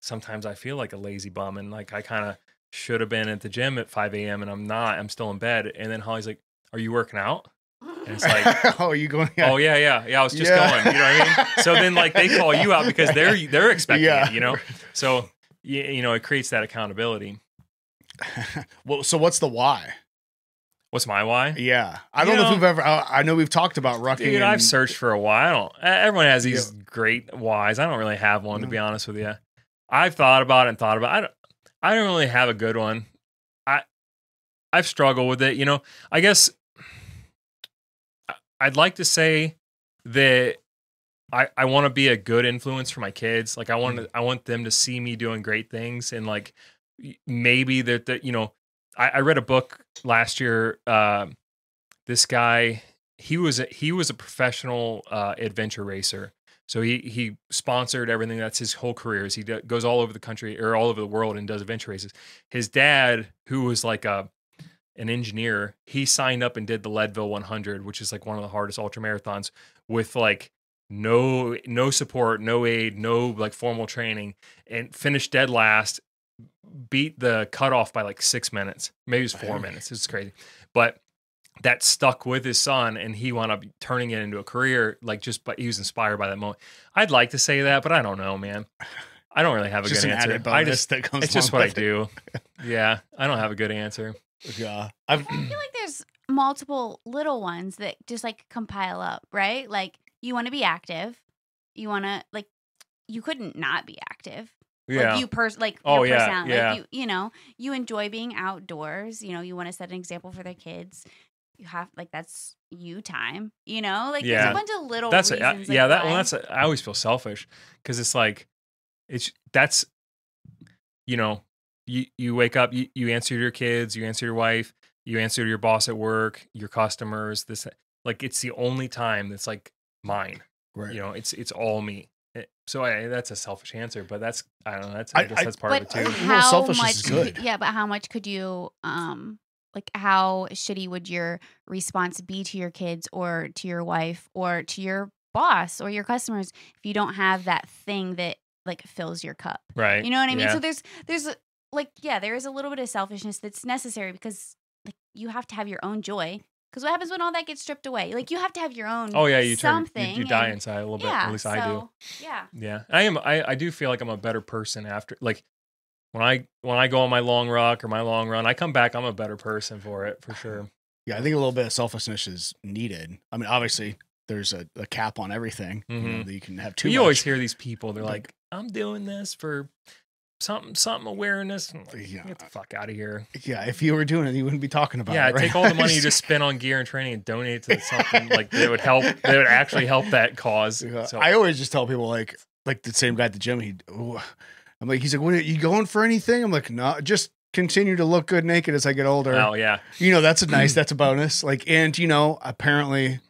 sometimes I feel like a lazy bum, and like I kind of should have been at the gym at 5 a.m. and I'm not. I'm still in bed. And then Holly's like, "Are you working out?" And it's like, "Oh, are you going?" "Oh yeah. I was just going." You know what I mean? So then, like, they call you out because they're expecting it. You know, so you know, it creates that accountability. Well, so what's the why? What's my why? Yeah, I don't know if we've ever. I know we've talked about rucking. Dude, I've searched for a while. Everyone has these great whys. I don't really have one, to be honest with you. I've thought about it. I don't really have a good one. I've struggled with it. You know, I guess I'd like to say that I want to be a good influence for my kids. Like, I want them to see me doing great things, and like maybe that you know, I read a book last year. This guy, he was a professional adventure racer. So he sponsored everything. That's his whole career. He goes all over the country or all over the world and does adventure races. His dad, who was like an engineer, he signed up and did the Leadville 100, which is like one of the hardest ultra marathons, with like no support, no aid, no like formal training, and finished dead last. Beat the cutoff by like 6 minutes. Maybe it was 4 minutes. It's crazy. But that stuck with his son, and he wound up turning it into a career. Like, but he was inspired by that moment. I'd like to say that, but I don't know, man. I don't really have a good answer. It's just what I do. Yeah, I don't have a good answer. Yeah, I feel like there's multiple little ones that just like compile up, right? Like, you want to be active. You want to, like, you couldn't not be active. Yeah. Like, your personality. Yeah. Like, you know, you enjoy being outdoors. You know, you want to set an example for their kids. You have, like, that's you time. You know, like, there's a bunch of little reasons. I always feel selfish because it's like, that's, you know, you wake up, you answer to your kids, you answer to your wife, you answer to your boss at work, your customers. This, like, it's the only time that's like mine. Right. You know, it's all me. So that's a selfish answer, but that's, I don't know. I guess that's part of it too. How selfishness is good. Yeah, but how much could you like how shitty would your response be to your kids or to your wife or to your boss or your customers if you don't have that thing that like fills your cup? Right. You know what I mean? Yeah. So there's like, yeah, there is a little bit of selfishness that's necessary because like you have to have your own joy. Because what happens when all that gets stripped away? Like you have to have your own Oh yeah, you something. you die and- inside a little bit. yeah, At least I do. Yeah. Yeah, I do feel like I'm a better person after. Like when I go on my long walk or my long run, I come back. I'm a better person for it, for sure. Yeah, I think a little bit of selfishness is needed. I mean, obviously, there's a cap on everything. You know, that you can have too You much. always hear these people. They're like, I'm doing this for something awareness. I'm like, Yeah. get the fuck out of here. Yeah, if you were doing it, you wouldn't be talking about Yeah, it. Right? take all the money you just spend on gear and training and donate it to something like that would help. That would actually help that cause. Yeah. So, I always just tell people like the same guy at the gym. I'm like, he's like, what are you going for anything? I'm like, no, just continue to look good naked as I get older. oh yeah, You know, that's that's a bonus. Like, and you know, apparently,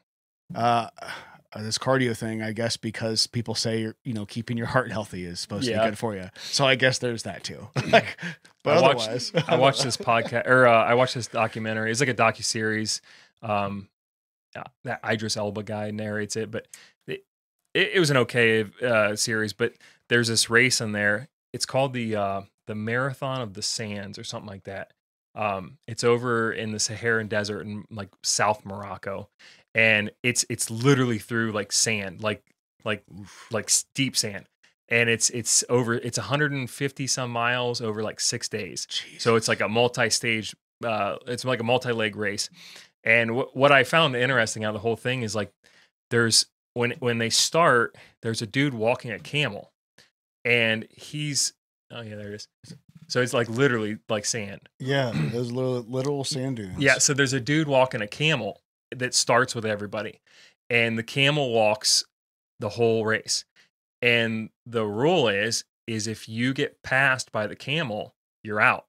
this cardio thing, I guess, because people say keeping your heart healthy is supposed to be good for you. So I guess there's that too. Like, but otherwise, I watched this podcast or I watched this documentary. It's like a docuseries. That Idris Elba guy narrates it, but it was an okay series. But there's this race in there. It's called the Marathon of the Sands or something like that. It's over in the Saharan Desert in like South Morocco, and it's literally through like sand, like steep sand, and it's 150 some miles over like 6 days. Jesus. So it's like a multi-stage, it's like a multi-leg race. And what I found interesting out of the whole thing is like there's when they start, there's a dude walking a camel, and oh yeah, there it is. So it's like literally like sand. Yeah, those literal sand dunes. Yeah, so there's a dude walking a camel that starts with everybody, and the camel walks the whole race. And the rule is if you get passed by the camel, you're out.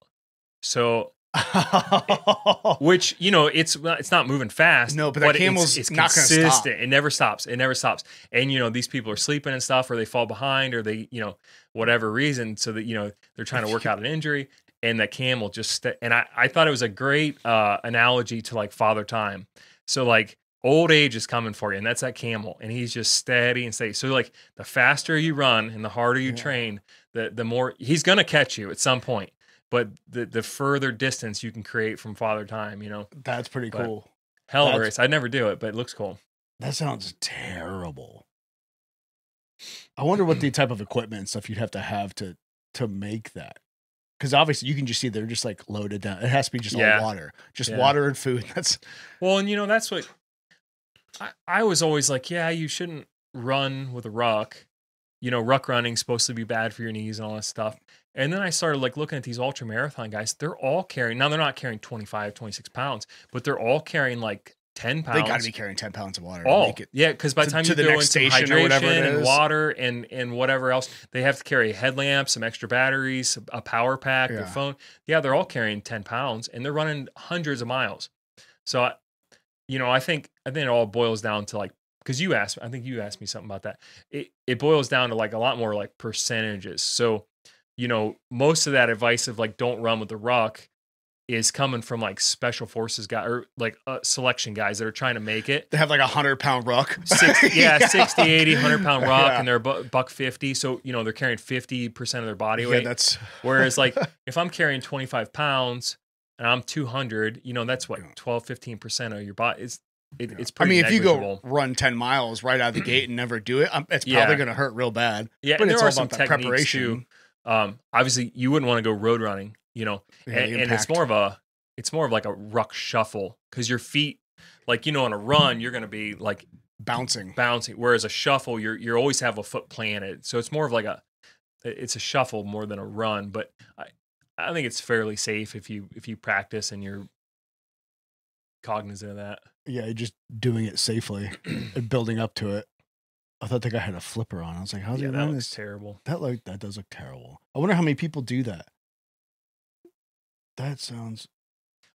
So, which it's not moving fast. No, but that camel's it's not going to consistent. stop. It never stops. It never stops. And these people are sleeping and stuff, or they fall behind, or they whatever reason, so that they're trying to work out an injury, and that camel just and I thought it was a great analogy to like Father Time. So like old age is coming for you, and that's that camel, and he's just steady and steady. So like the faster you run and the harder you train, the more he's gonna catch you at some point. But the further distance you can create from Father Time, That's pretty cool. Hell of a race. I'd never do it, but it looks cool. That sounds terrible. I wonder what the type of equipment and stuff you'd have to make that. Because obviously you can just see they're just like loaded down. It has to be just all water. Just water and food. That's well, and that's what I was always like, yeah, you shouldn't run with a ruck. Ruck running's supposed to be bad for your knees and all that stuff. And then I started like looking at these ultra marathon guys. They're all carrying, now they're not carrying 25, 26 pounds, but they're all carrying like 10 pounds. They got to be carrying 10 pounds of water. Oh, to make it yeah, because by the time you the go next into station or whatever it hydration and is. water and whatever else, they have to carry a headlamp, some extra batteries, a power pack, their phone. Yeah, they're all carrying 10 pounds, and they're running hundreds of miles. So, I think it all boils down to like, because I think you asked me something about that. It boils down to like a lot more like percentages. So, most of that advice of like don't run with the ruck is coming from like special forces guys or like selection guys that are trying to make it. They have like 100-pound ruck. 60, 80, 100-pound ruck, and they're $150. So, they're carrying 50% of their body weight. That's whereas like if I'm carrying 25 pounds and I'm 200, that's what 12, 15% of your body. It's pretty if you negligible. go run 10 miles right out of the gate and never do it, it's probably going to hurt real bad. Yeah, but and it's there all are some about that techniques preparation. too. Obviously, you wouldn't want to go road running, and it's more of like a ruck shuffle because your feet, like on a run, you're going to be like bouncing. Whereas a shuffle, you always have a foot planted, so it's more of like it's a shuffle more than a run. But I think it's fairly safe if you practice and you're cognizant of that. Yeah, you're just doing it safely and building up to it. I thought the guy had a flipper on. I was like, how's he running this? Terrible. That does look terrible. I wonder how many people do that. That sounds...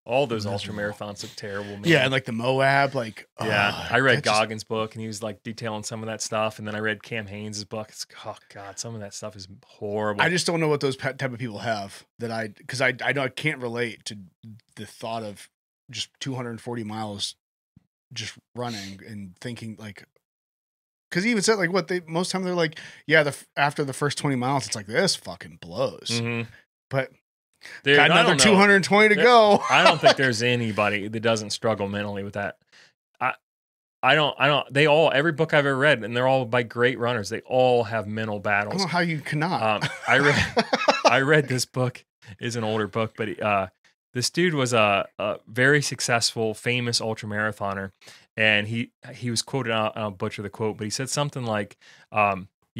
All those ultra marathons look terrible, man. Yeah, and like the Moab, like I read Goggins' book, and he was like detailing some of that stuff, and then I read Cam Haynes' book. It's, oh god, some of that stuff is horrible. I just don't know what those type of people have because I know I can't relate to the thought of just 240 miles just running and thinking like, because he even said like most time they're like, yeah, after the first 20 miles, it's like this fucking blows, but. Dude, got another 220 to go. I don't think there's anybody that doesn't struggle mentally with that. I don't. They all, every book I've ever read, and they're all by great runners. They all have mental battles. I don't know how you cannot. I read this book. It's an older book, but this dude was a very successful, famous ultramarathoner, and he was quoted. I'll butcher the quote, but he said something like, I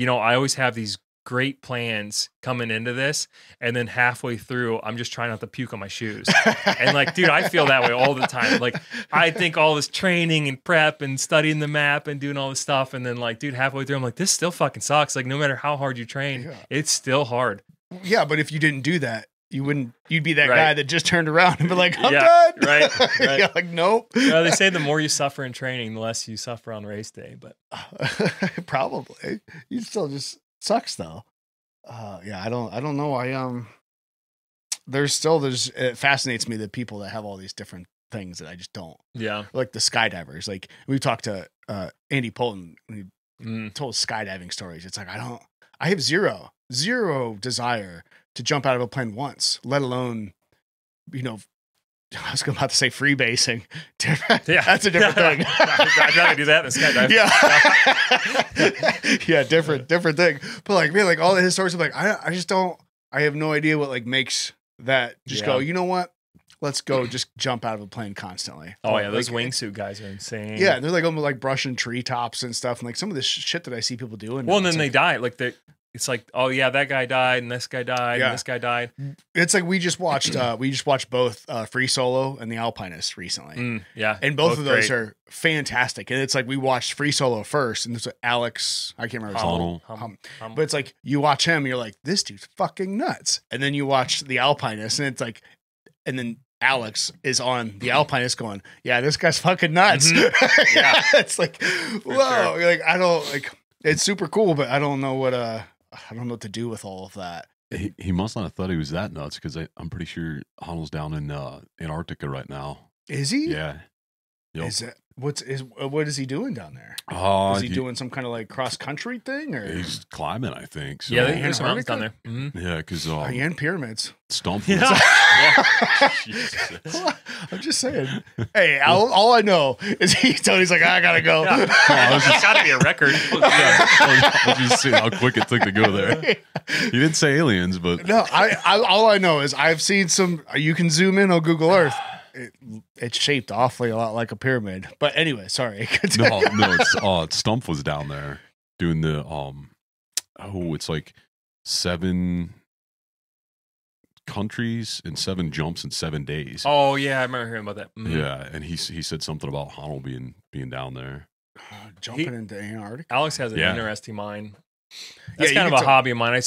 always have these great plans coming into this, and then halfway through I'm just trying not to puke on my shoes. And like, dude, I feel that way all the time. Like, I think all this training and prep and studying the map and doing all this stuff, and then like, dude, halfway through I'm like, this still fucking sucks. Like, no matter how hard you train, it's still hard. Yeah, but if you didn't do that, you'd be that guy that just turned around and be like, I'm done. Right. Yeah, like, nope. Well, they say the more you suffer in training, the less you suffer on race day, but probably you still just sucks though. Yeah, I don't know. It fascinates me that people that have all these different things that I just don't. Yeah. Like the skydivers. Like we talked to Andy Polton and he told skydiving stories. It's like, I have zero desire to jump out of a plane once, let alone, I was about to say freebasing. Yeah, that's a different thing. I'd rather do that than skydive. Yeah, different thing. But like, man, like all his stories, I'm like, I just don't. I have no idea what like makes that just go. You know what? Let's go. Just jump out of a plane constantly. Oh yeah, those like, wingsuit guys are insane. Yeah, they're like almost like brushing treetops and stuff, and like some of this shit that I see people doing. Well, and then they die. Like it's like, oh yeah, that guy died, and this guy died, and this guy died. It's like we just watched both Free Solo and The Alpinist recently. Yeah, and both of those are fantastic. And it's like we watched Free Solo first, and there's Alex, I can't remember his name. But it's like you watch him, you're like, this dude's fucking nuts. And then you watch The Alpinist, and it's like, and then Alex is on The Alpinist going, yeah, this guy's fucking nuts. Yeah, it's like, whoa, sure. Like I don't like. It's super cool, but I don't know what to do with all of that. He must not have thought he was that nuts, because I'm pretty sure Honnold's down in Antarctica right now. Is he? Yeah. Yep. Is that what is he doing down there? Is he doing some kind of like cross country thing, or he's climbing? I think. So. Yeah, there's some mountains down there. Yeah, because and pyramids. Stump. Yeah. I'm just saying. Hey, all I know is he's like, I gotta go. Yeah. It's got to be a record. I was just seeing how quick it took to go there. He didn't say aliens, but no. All I know is I've seen some. You can zoom in on Google Earth. It's shaped awfully a lot like a pyramid. But anyway, sorry. No. Stump was down there doing the it's like 7 countries and 7 jumps in 7 days. Oh yeah, I remember hearing about that. Yeah, and he said something about Honnold being down there, jumping into Antarctica. Alex has an interesting mind. That's kind of a hobby of mine. I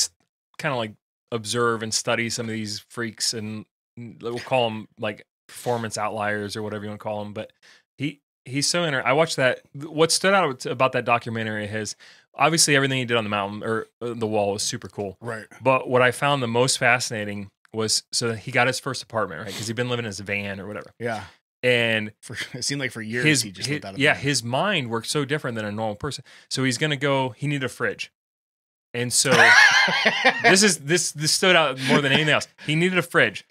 kind of like observe and study some of these freaks, and we'll call them like performance outliers or whatever you want to call them. But he's so I watched that. What stood out about that documentary of his, obviously everything he did on the mountain or the wall was super cool. Right. But what I found the most fascinating was, so he got his first apartment, right? Because he'd been living in his van or whatever. Yeah. And it seemed like for years he just lived out of van. His mind worked so different than a normal person. So he's gonna go. He needed a fridge, and so this stood out more than anything else. He needed a fridge.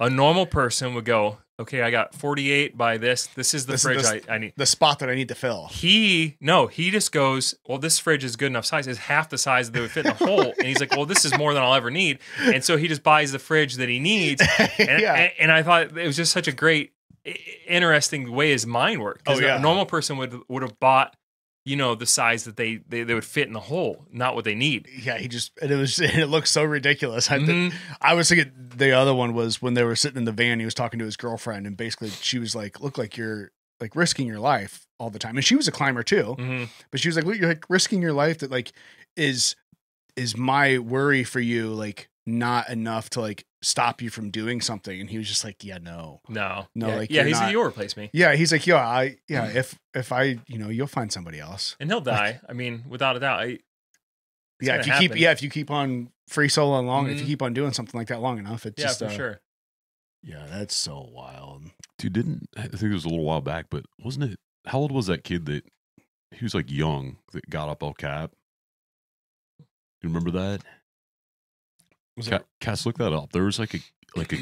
A normal person would go, okay, I got 48 by this. This is the fridge I need. The spot that I need to fill. He just goes, well, this fridge is good enough size. It's half the size that would fit in the hole. And he's like, well, this is more than I'll ever need. And so he just buys the fridge that he needs. And I thought it was just such a great, interesting way his mind worked. Because a normal person would have bought, the size that they would fit in the hole, not what they need. Yeah, it looks so ridiculous. I was thinking the other one was when they were sitting in the van, he was talking to his girlfriend, and basically she was like, look like you're like risking your life all the time. And she was a climber too. But she was like, look, you're like risking your life, that like is my worry for you like not enough to like stop you from doing something. And he was just like, yeah, no. No. Like, yeah, he's you'll replace me. Yeah, he's like, if I, you'll find somebody else. And he'll die. I mean, without a doubt. If you keep on free soloing long, if you Mhm. keep on doing something like that long enough, it's just for sure. Yeah, that's so wild. Dude, I think it was a little while back, but wasn't it? How old was that kid that he was like young that got up El Cap? You remember that? Cass, look that up. There was like a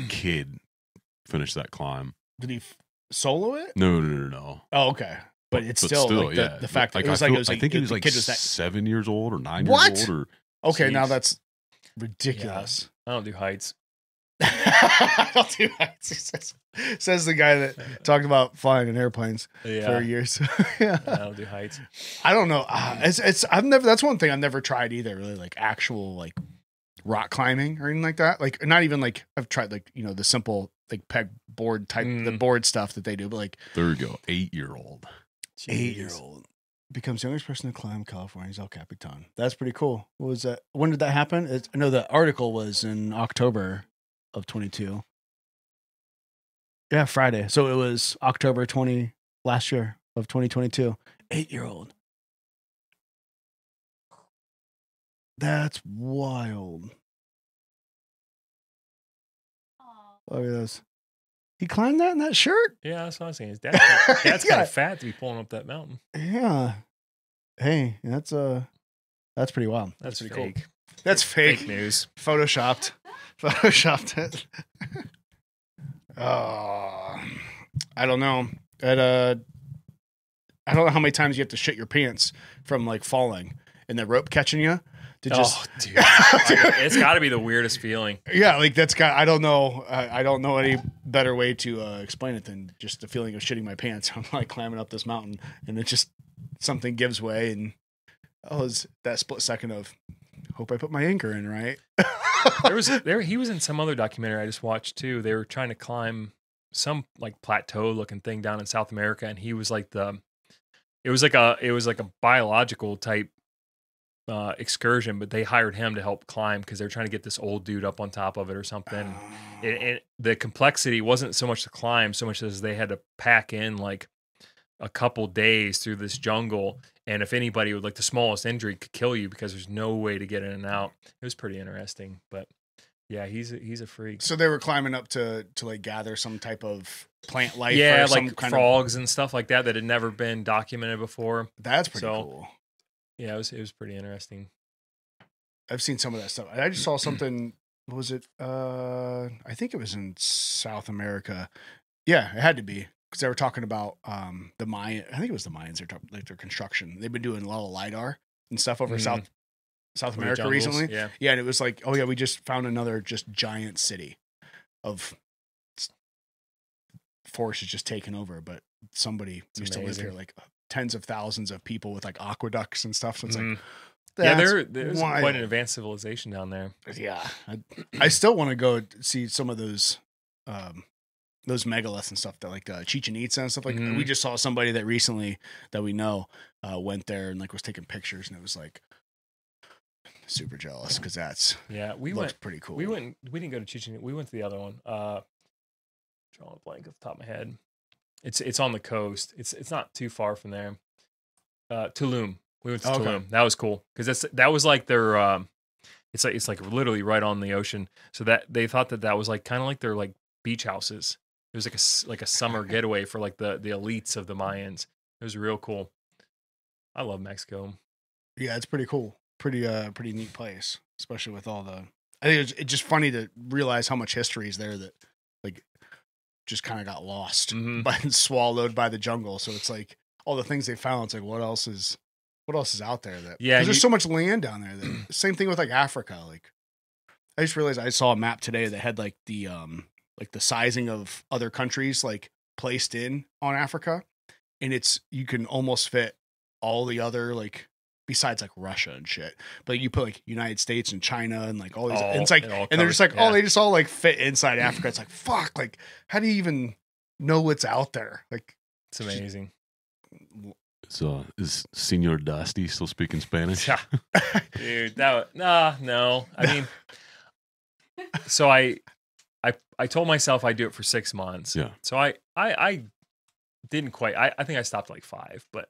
kid finished that climb. Did he solo it? No. Oh, okay. But it's still like the fact that I think he was like 7 years old or 9 What? years old. Okay, Jeez. now that's ridiculous. I don't do heights. I'll do heights. Says the guy that talked about flying in airplanes for years. I don't do heights. I don't know. That's one thing I've never tried either. Really, like actual like rock climbing or anything like that. Like not even like I've tried like the simple like peg board type the board stuff that they do, but like there you go, 8-year-old. 8-year-old becomes the youngest person to climb California's El Capitan. That's pretty cool. What was that? When did that happen? I know the article was in October of 22. Yeah, Friday. So it was October 20 last year of 2022. 8-year-old. That's wild. Look at this. He climbed that in that shirt? Yeah, that's what I was saying. His dad's kind of fat to be pulling up that mountain. Yeah. Hey, that's pretty wild. That's pretty fake. cool. That's fake news. Photoshopped it. I don't know. I don't know how many times you have to shit your pants from like falling and the rope catching you. Dude. It's got to be the weirdest feeling. Yeah, like I don't know. I don't know any better way to explain it than just the feeling of shitting my pants. I'm like climbing up this mountain, and it just something gives way, and it's that split second of hope I put my anchor in right. He was in some other documentary I just watched too. They were trying to climb some like plateau looking thing down in South America, and he was like it was like a biological type excursion, but they hired him to help climb because they're trying to get this old dude up on top of it or something. And the complexity wasn't so much the climb, so much as they had to pack in like a couple days through this jungle. And if anybody with like the smallest injury could kill you because there's no way to get in and out. It was pretty interesting, but yeah, he's a freak. So they were climbing up to like gather some type of plant life. Yeah, or some like kind frogs and stuff like that had never been documented before. That's pretty cool. Yeah, it was pretty interesting. I've seen some of that stuff. I just saw something. What was it? I think it was in South America. Yeah, it had to be because they were talking about the Mayan. I think it was the Mayans. They're talking like their construction. They've been doing a lot of LiDAR and stuff over South America recently. Yeah, and it was like, oh yeah, we just found another just giant city of forest is just taken over, but somebody used to live here like tens of thousands of people with like aqueducts and stuff. So it's like, there's quite an advanced civilization down there. Yeah. I still want to go see some of those megaliths and stuff that like Chichen Itza and stuff like that. We just saw somebody that recently that we know went there and like was taking pictures, and it was like super jealous because we went pretty cool. We didn't go to Chichen. We went to the other one. Drawing a blank off the top of my head. It's on the coast. It's not too far from there. Tulum. We went to Tulum. That was cool because that was like their. It's like literally right on the ocean. So that they thought that was like kind of like their like beach houses. It was like a summer getaway for like the elites of the Mayans. It was real cool. I love Mexico. Yeah, it's pretty cool. Pretty neat place, especially with all the. I think it's just funny to realize how much history is there that like just kind of got lost and swallowed by the jungle. So it's like all the things they found. It's like what else is out there that? Yeah, there's so much land down there. That same thing with like Africa. Like I just realized I saw a map today that had like the sizing of other countries like placed in on Africa, and you can almost fit all the other like besides like Russia and shit, but you put like United States and China and like all these, and it's like, and they're just like, they just all like fit inside Africa. It's like, fuck, like how do you even know what's out there? Like it's amazing. Is Senor Dusty still speaking Spanish? Dude, no. I mean, so I told myself I'd do it for 6 months. Yeah. So I didn't quite. I think I stopped like 5, but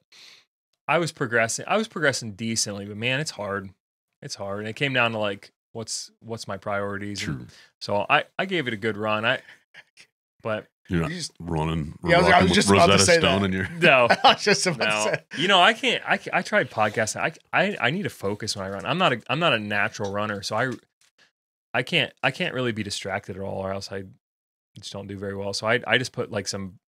I was progressing. I was progressing decently, but man, it's hard. It's hard. And it came down to like what's my priorities. True. So I gave it a good run. But You're not running. Yeah, I was just about to say Stone that. in your. no. I was just about to say. You know, I can't. I tried podcasting. I need to focus when I run. I'm not a natural runner, so I can't really be distracted at all, or else I just don't do very well. So I just put like some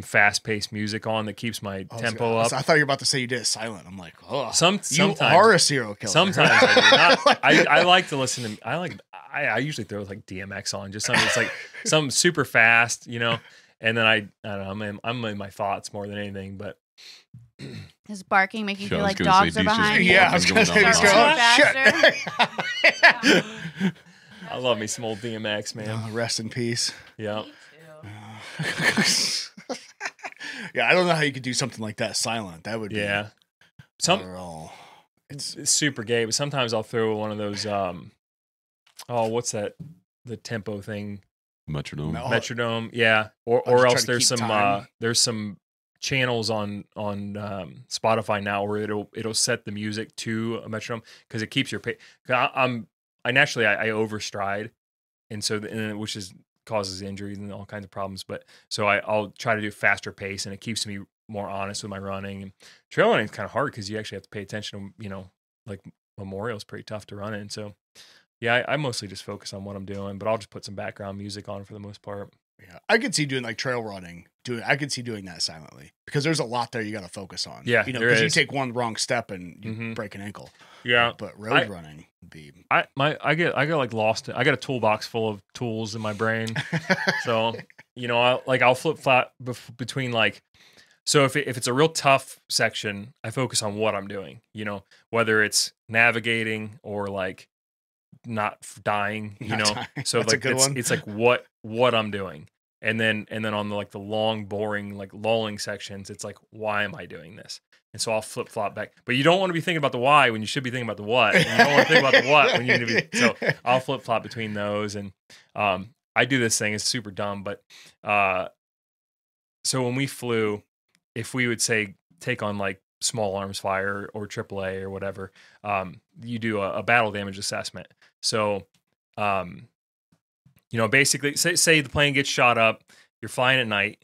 fast paced music on that keeps my tempo up. I thought you were about to say you did it silent. I'm like, oh, Sometimes you are a serial killer. Sometimes I do. Not, I like to listen to. I usually throw like DMX on, just something that's like something super fast, you know. And then I don't know. I'm in my thoughts more than anything, but. Does barking make you Yeah, feel I was like gonna dogs say, are Dee's just behind you? Yeah, I was going to say, Going he's down going, faster. shit. I love me some old DMX, man. Rest in peace. Yeah. Yeah, I don't know how you could do something like that silent. That would be Yeah. It's super gay, but sometimes I'll throw one of those what's that? The tempo thing. Metronome. No. Metronome, yeah. Or just try else to there's keep some time. there's some channels on Spotify now where it'll set the music to a metronome because it keeps your pace. I naturally overstride, and so which causes injuries and all kinds of problems. But so I'll try to do faster pace, and it keeps me more honest with my running. And trail running is kind of hard because you actually have to pay attention to, you know, like Memorial is pretty tough to run in. So yeah, I mostly just focus on what I'm doing, but I'll just put some background music on for the most part. Yeah, I could see doing like trail running. I could see doing that silently because there's a lot there you got to focus on. Yeah, you know, there because you is. take one wrong step and you Mhm. break an ankle. Yeah. But road running would be. I get like lost. I got a toolbox full of tools in my brain. So, you know, I'll flip flop between like, so if it's a real tough section, I focus on what I'm doing, you know, whether it's navigating or like not dying, you Not know. dying. So That's a like good one. it's like what I'm doing. And then on the long, boring, like lulling sections, it's like, why am I doing this? And so I'll flip flop back. But you don't want to be thinking about the why when you should be thinking about the what. And you don't want to think about the what when you need to be. So I'll flip flop between those. And I do this thing. It's super dumb. But so when we flew, if we would say take on like small arms fire or AAA or whatever, you do a battle damage assessment. So, you know, basically say the plane gets shot up, you're flying at night,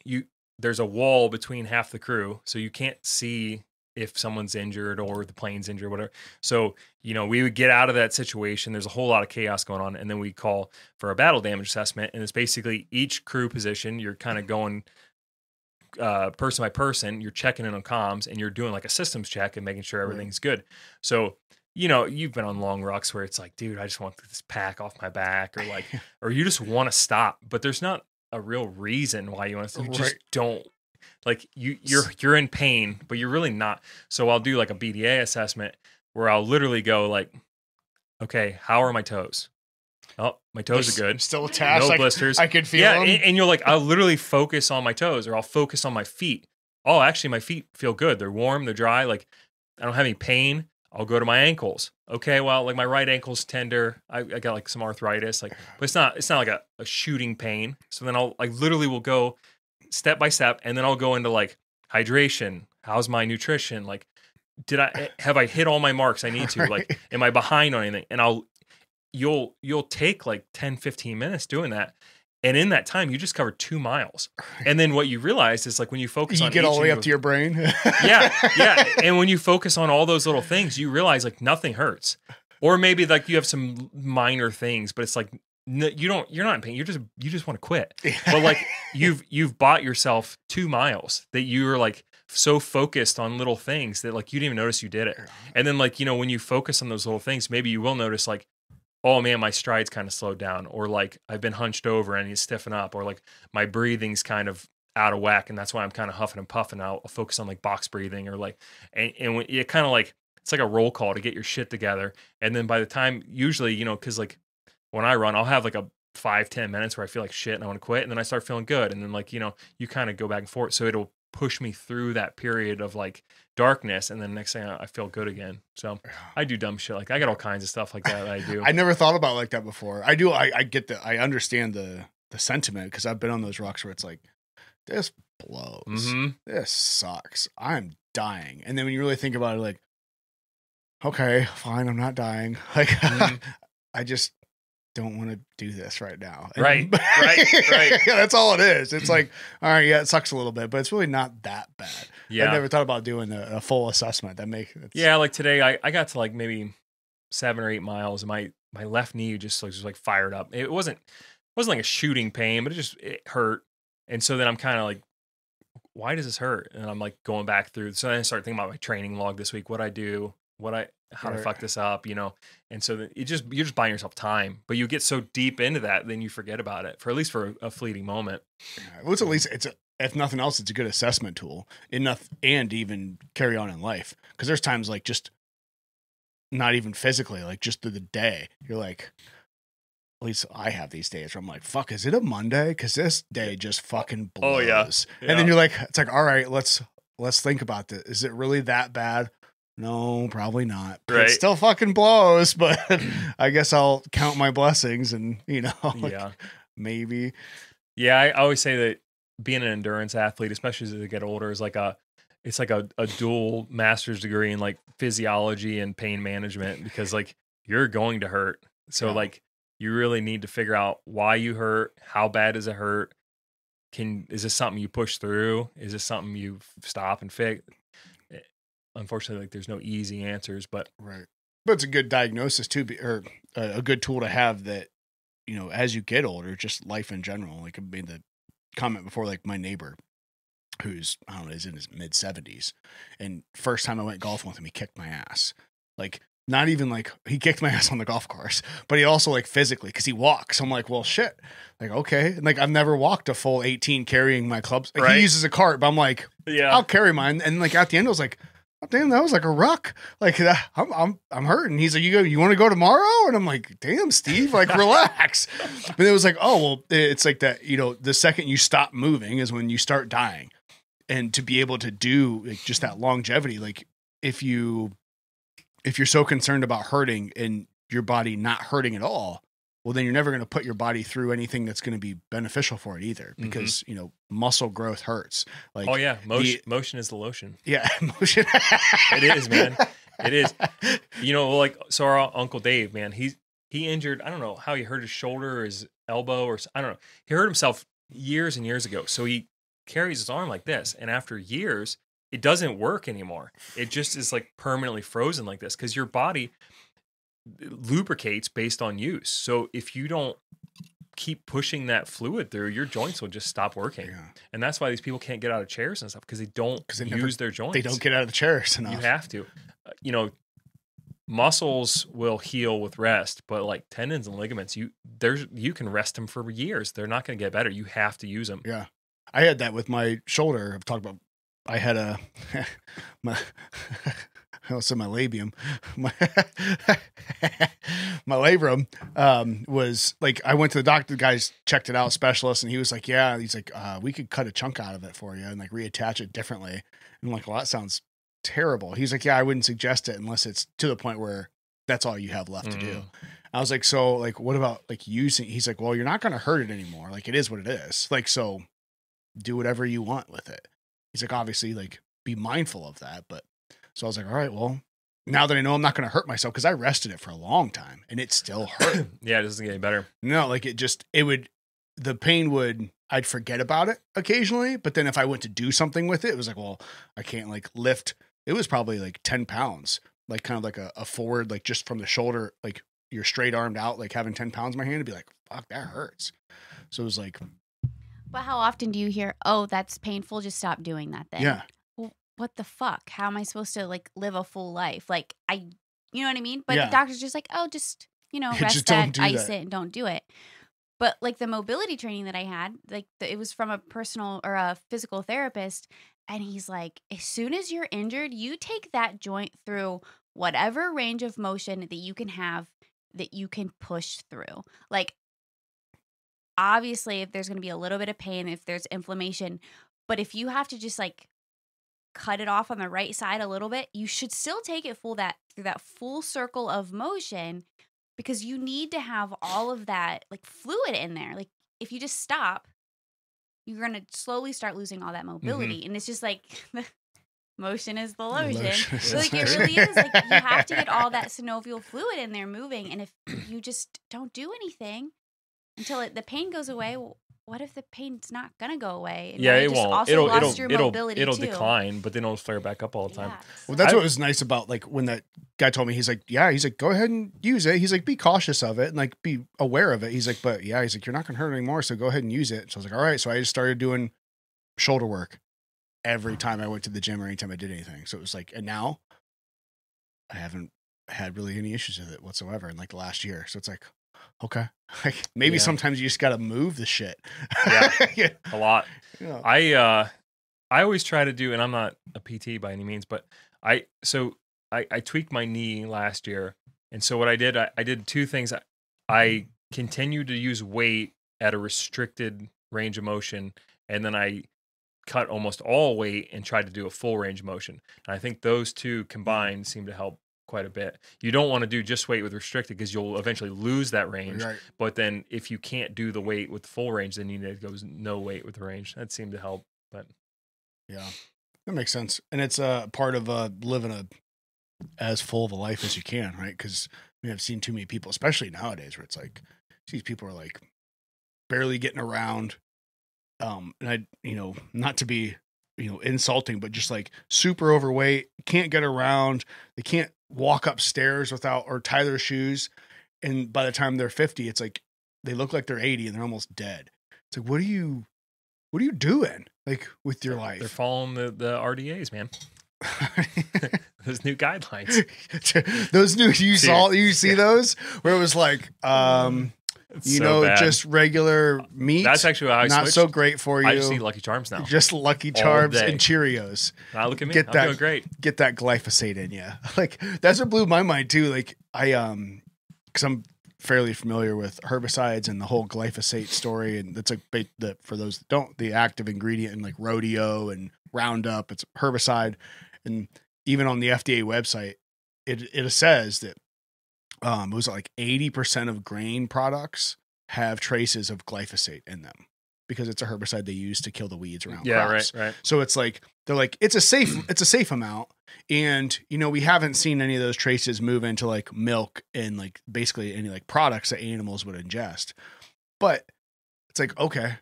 there's a wall between half the crew, so you can't see if someone's injured or the plane's injured or whatever. So, you know, we would get out of that situation. There's a whole lot of chaos going on. And then we call for a battle damage assessment. And it's basically each crew position. You're kind of going person by person. You're checking in on comms and you're doing like a systems check and making sure everything's good. So, you know, you've been on long rucks where it's like, dude, I just want this pack off my back, or like, or you just want to stop, but there's not a real reason why you want to. You just don't. Like you're in pain, but you're really not. So I'll do like a BDA assessment where I'll literally go like, okay, how are my toes? Oh, my toes are good. Still attached. No blisters. I can feel them. And you're like, I'll literally focus on my toes, or I'll focus on my feet. Oh, actually, my feet feel good. They're warm. They're dry. Like I don't have any pain. I'll go to my ankles. Okay, well, like my right ankle's tender. I got like some arthritis. Like, but it's not like a shooting pain. So then I'll literally will go step by step, and then I'll go into like hydration. How's my nutrition? Like, have I hit all my marks I need to? Like, am I behind on anything? And you'll take like 10, 15 minutes doing that. And in that time, you just covered 2 miles. And then what you realize is like when you focus on you get all the way up to your brain. yeah. And when you focus on all those little things, you realize like nothing hurts. Or maybe like you have some minor things, but it's like you're not in pain. You just want to quit. But like you've bought yourself 2 miles that you're like so focused on little things that like you didn't even notice you did it. And then like, you know, when you focus on those little things, maybe you will notice like, oh man, my stride's kind of slowed down, or like I've been hunched over and I need to stiffen up, or like my breathing's kind of out of whack and that's why I'm kind of huffing and puffing. I'll focus on like box breathing, or like, and when it kind of like, it's like a roll call to get your shit together. And then by the time, usually, you know, cause like when I run, I'll have like a 5-10 minutes where I feel like shit and I want to quit. And then I start feeling good. And then like, you know, you kind of go back and forth. So push me through that period of like darkness, and then next thing I feel good again. So I do dumb shit. Like I got all kinds of stuff like that I do. I never thought about it like that before. I do. I get that. I understand the sentiment because I've been on those rocks where it's like, this blows. Mm-hmm. This sucks. I'm dying. And then when you really think about it, like, okay, fine, I'm not dying. Like, I just don't want to do this right now. And, Right. Yeah, that's all it is. It's like, all right, yeah, it sucks a little bit, but it's really not that bad. Yeah. I never thought about doing a full assessment. Yeah, like today I got to like maybe 7 or 8 miles, and my left knee just like fired up. It wasn't like a shooting pain, but it hurt. And so then I'm kind of like, why does this hurt? And I'm like going back through. So then I start thinking about my training log this week, what I do, how to fuck this up, you know? And so you're just buying yourself time, but you get so deep into that, then you forget about it at least for a fleeting moment. Well, at least if nothing else, it's a good assessment tool enough, and even carry on in life. Cause there's times like just not even physically, like just through the day, you're like, at least I have these days where I'm like, fuck, is it a Monday? Cause this day just fucking blows. Oh, yeah. And then you're like, it's like, all right, let's think about this. Is it really that bad? No, probably not. Right. It still fucking blows, but I guess I'll count my blessings and, like, maybe. Yeah. I always say that being an endurance athlete, especially as they get older, is like it's like a dual master's degree in like physiology and pain management, because like you're going to hurt. So like you really need to figure out why you hurt. How bad does it hurt? Is this something you push through? Is this something you stop and fix? Unfortunately, like there's no easy answers, but right. But it's a good diagnosis too, or a good tool to have that, as you get older, just life in general. Like I made the comment before, like my neighbor, who's, I don't know, is in his mid 70s, and first time I went golfing with him, he kicked my ass. Like not even like he kicked my ass on the golf course, but he also like physically, because he walks. I'm like, well, shit. Like, okay. And like I've never walked a full 18 carrying my clubs. Like, right. He uses a cart, but I'm like, yeah, I'll carry mine. And like at the end, I was like, oh, damn, that was like a ruck. Like I'm hurting. He's like, you want to go tomorrow? And I'm like, damn, Steve, like relax. But it was like, oh, well, it's like that, the second you stop moving is when you start dying. And to be able to do like just that longevity, like if you're so concerned about hurting and your body not hurting at all, well, then you're never going to put your body through anything that's going to be beneficial for it either, because, muscle growth hurts. Like, oh yeah. Motion is the lotion. Yeah. Motion. It is, man. It is. Like, so our Uncle Dave, man, he injured, I don't know how he hurt his shoulder or his elbow, or I don't know. He hurt himself years and years ago. So he carries his arm like this. And after years, it doesn't work anymore. It just is like permanently frozen like this, because your body lubricates based on use. So if you don't keep pushing that fluid through, your joints will just stop working. Yeah. And that's why these people can't get out of chairs and stuff, because they don't use their joints. They don't get out of the chairs enough. You have to. Muscles will heal with rest, but like tendons and ligaments, you can rest them for years. They're not going to get better. You have to use them. Yeah. I had that with my shoulder. I've talked about, I had my labium, my labrum, was like, I went to the doctor, the guys checked it out, specialist, and he was like, yeah, he's like, we could cut a chunk out of it for you and like reattach it differently. And I'm like, well, that sounds terrible. He's like, yeah, I wouldn't suggest it unless it's to the point where that's all you have left to do. I was like, so like, what about like using, he's like, well, you're not going to hurt it anymore. Like it is what it is. Like, so do whatever you want with it. He's like, obviously like be mindful of that. But so I was like, all right, well, now that I know I'm not going to hurt myself, because I rested it for a long time and it still hurt. Yeah, it doesn't get any better. No, like the pain would, I'd forget about it occasionally. But then if I went to do something with it, it was like, well, I can't like lift. It was probably like 10 pounds, like kind of like a forward, like just from the shoulder, like you're straight armed out, like having 10 pounds in my hand, to be like, fuck, that hurts. So it was like. But how often do you hear, oh, that's painful, just stop doing that then? Yeah. Well, what the fuck? How am I supposed to like live a full life? Like you know what I mean? But yeah. the doctor's just like, oh, just, rest just that, ice it, and don't do it. But like the mobility training that I had, like it was from a personal or a physical therapist. And he's like, as soon as you're injured, you take that joint through whatever range of motion that you can have, that you can push through. Like, obviously, if there's going to be a little bit of pain, if there's inflammation, But if you have to just like cut it off on the right side a little bit, you should still take it through that full circle of motion, because you need to have all of that like fluid in there. Like if you just stop, you're going to slowly start losing all that mobility. And it's just like motion is the lotion. So, like it really is like you have to get all that synovial fluid in there moving. And if you just don't do anything until the pain goes away, well, what if the pain's not gonna go away? And Yeah, you it just won't. Also lost your mobility it'll too. decline, but then it'll flare back up all the time. Yeah, Well, that's what was nice about like when that guy told me, he's like, go ahead and use it. He's like, be cautious of it and like be aware of it. He's like, but yeah, he's like, you're not gonna hurt it anymore, so go ahead and use it. So I was like, all right. So I just started doing shoulder work every time I went to the gym or anytime I did anything. So it was like, and now I haven't had really any issues with it whatsoever in like the last year. So it's like, okay, like maybe sometimes you just got to move the shit. Yeah, a lot. Yeah. I always try to do, and I'm not a PT by any means, but I tweaked my knee last year. And so what I did two things. I continued to use weight at a restricted range of motion. And then I cut almost all weight and tried to do a full range of motion. And I think those two combined seem to help quite a bit. You don't want to do just weight with restricted because you'll eventually lose that range. Right. But then if you can't do the weight with full range, then you need to go no weight with the range. That seemed to help. But yeah, that makes sense. And it's a part of living as full of a life as you can, right? Because I've seen too many people, especially nowadays, where it's like these people are like barely getting around. And I, not to be, insulting, but just like super overweight, can't get around. They can't walk upstairs without or tie their shoes. And by the time they're 50, it's like they look like they're 80 and they're almost dead. It's like, what are you doing like with your life? They're following the RDAs, man. Those new guidelines. Those new, you see those where it was like, just regular meat. That's actually how I not switched. so great for you. I just eat Lucky Charms now. Just Lucky Charms and Cheerios. Now look at me. I'm doing great. Get that glyphosate in you. Like that's what blew my mind too. Like because I'm fairly familiar with herbicides and the whole glyphosate story, and that's like for those that don't, the active ingredient in like rodeo and Roundup. It's herbicide, and even on the FDA website, it says that. It was like 80% of grain products have traces of glyphosate in them because it's a herbicide they use to kill the weeds around crops. Right. So it's like they're like it's a safe amount, and we haven't seen any of those traces move into like milk and like basically any like products that animals would ingest. But it's like, okay,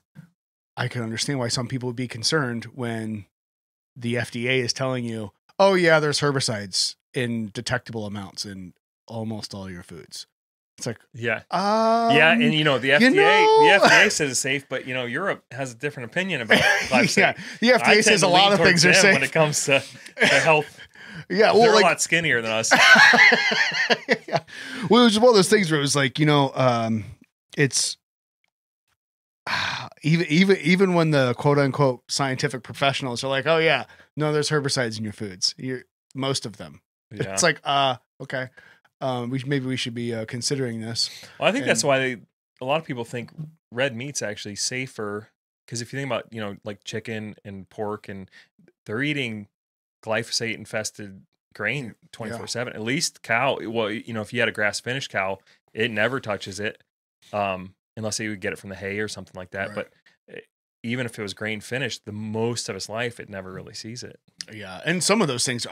I can understand why some people would be concerned when the FDA is telling you, oh yeah, there's herbicides in detectable amounts in almost all your foods. It's like, and the FDA says it's safe, but Europe has a different opinion about glyphosate. Yeah, the FDA says a lot of things are safe when it comes to health. Yeah, well, they're a lot skinnier than us. Yeah. Well, it was one of those things where it was like, it's even when the quote unquote scientific professionals are like, oh yeah, no, there's herbicides in your foods. Most of them. Yeah. It's like, okay. We should be considering this. Well, I think that's why a lot of people think red meat's actually safer, because if you think about like chicken and pork, and they're eating glyphosate infested grain 24/7. At least cow. Well, if you had a grass finished cow, it never touches it, unless you would get it from the hay or something like that. Right. But even if it was grain finished, the most of its life, it never really sees it. Yeah, and some of those things,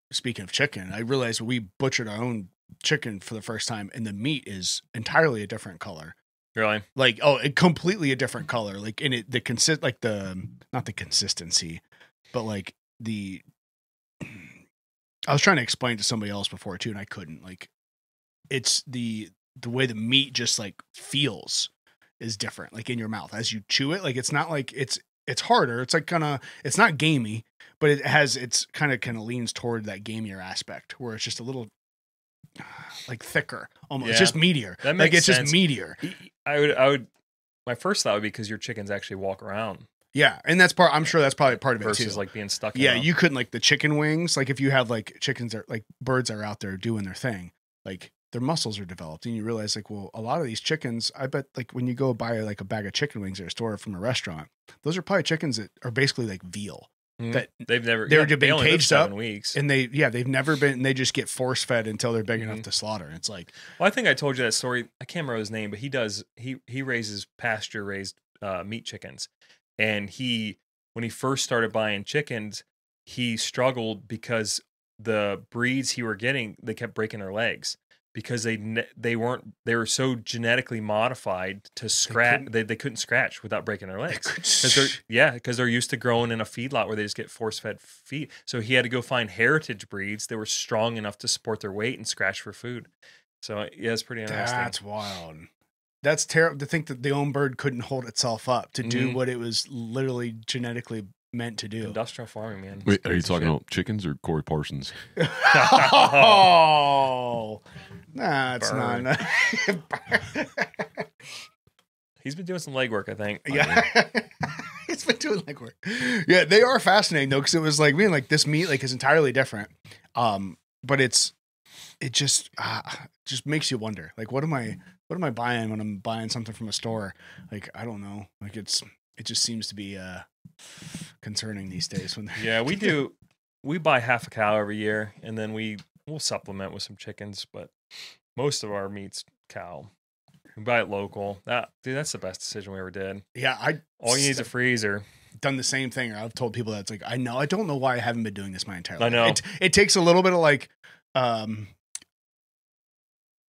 speaking of chicken, I realized we butchered our own chicken for the first time, and the meat is entirely a different color. Really? Like, completely a different color. Like, in it, not the consistency, but like I was trying to explain to somebody else before too, and I couldn't. Like, it's the way the meat just like feels is different. Like in your mouth as you chew it, like it's not like it's harder. It's like it's not gamey, but it's kind of leans toward that gamier aspect where it's just a little like thicker, almost just meatier. That makes sense. Just meatier. I would. My first thought would be because your chickens actually walk around. Yeah, and I'm sure that's probably part of it too. Versus like being stuck. Yeah, you couldn't like the chicken wings. Like if you have like chickens that like birds are out there doing their thing. Like their muscles are developed, and you realize like, well, a lot of these chickens, I bet like when you go buy like a bag of chicken wings at a store from a restaurant, those are probably chickens that are basically like veal. That they're being only live caged up 7 weeks, and they've never been. They just get force fed until they're big enough to slaughter. It's like, well, I think I told you that story. I can't remember his name, but he raises pasture raised meat chickens, and when he first started buying chickens, he struggled because the breeds he were getting, they kept breaking their legs because they were so genetically modified to scratch. They couldn't scratch without breaking their legs because they're used to growing in a feedlot where they just get force fed feed. So he had to go find heritage breeds that were strong enough to support their weight and scratch for food. So yeah, it's pretty interesting. That's wild. That's terrible to think that the own bird couldn't hold itself up to do what it was literally genetically meant to do. Industrial farming, man. Wait, are you talking about chickens or Corey Parsons? Oh, nah, it's not. He's been doing some legwork, I think. Yeah. He's been doing legwork. Yeah, they are fascinating though, because it was like, man, like this meat like is entirely different. But it just makes you wonder, like, what am I buying when I'm buying something from a store? Like, I don't know. Like it just seems to be concerning these days when yeah, we buy half a cow every year, and then we'll supplement with some chickens, but most of our meat's cow. We buy it local. That's the best decision we ever did. Yeah, all you need is a freezer. Done the same thing. I've told people that it's like, I don't know why I haven't been doing this my entire life. I know. It takes a little bit of like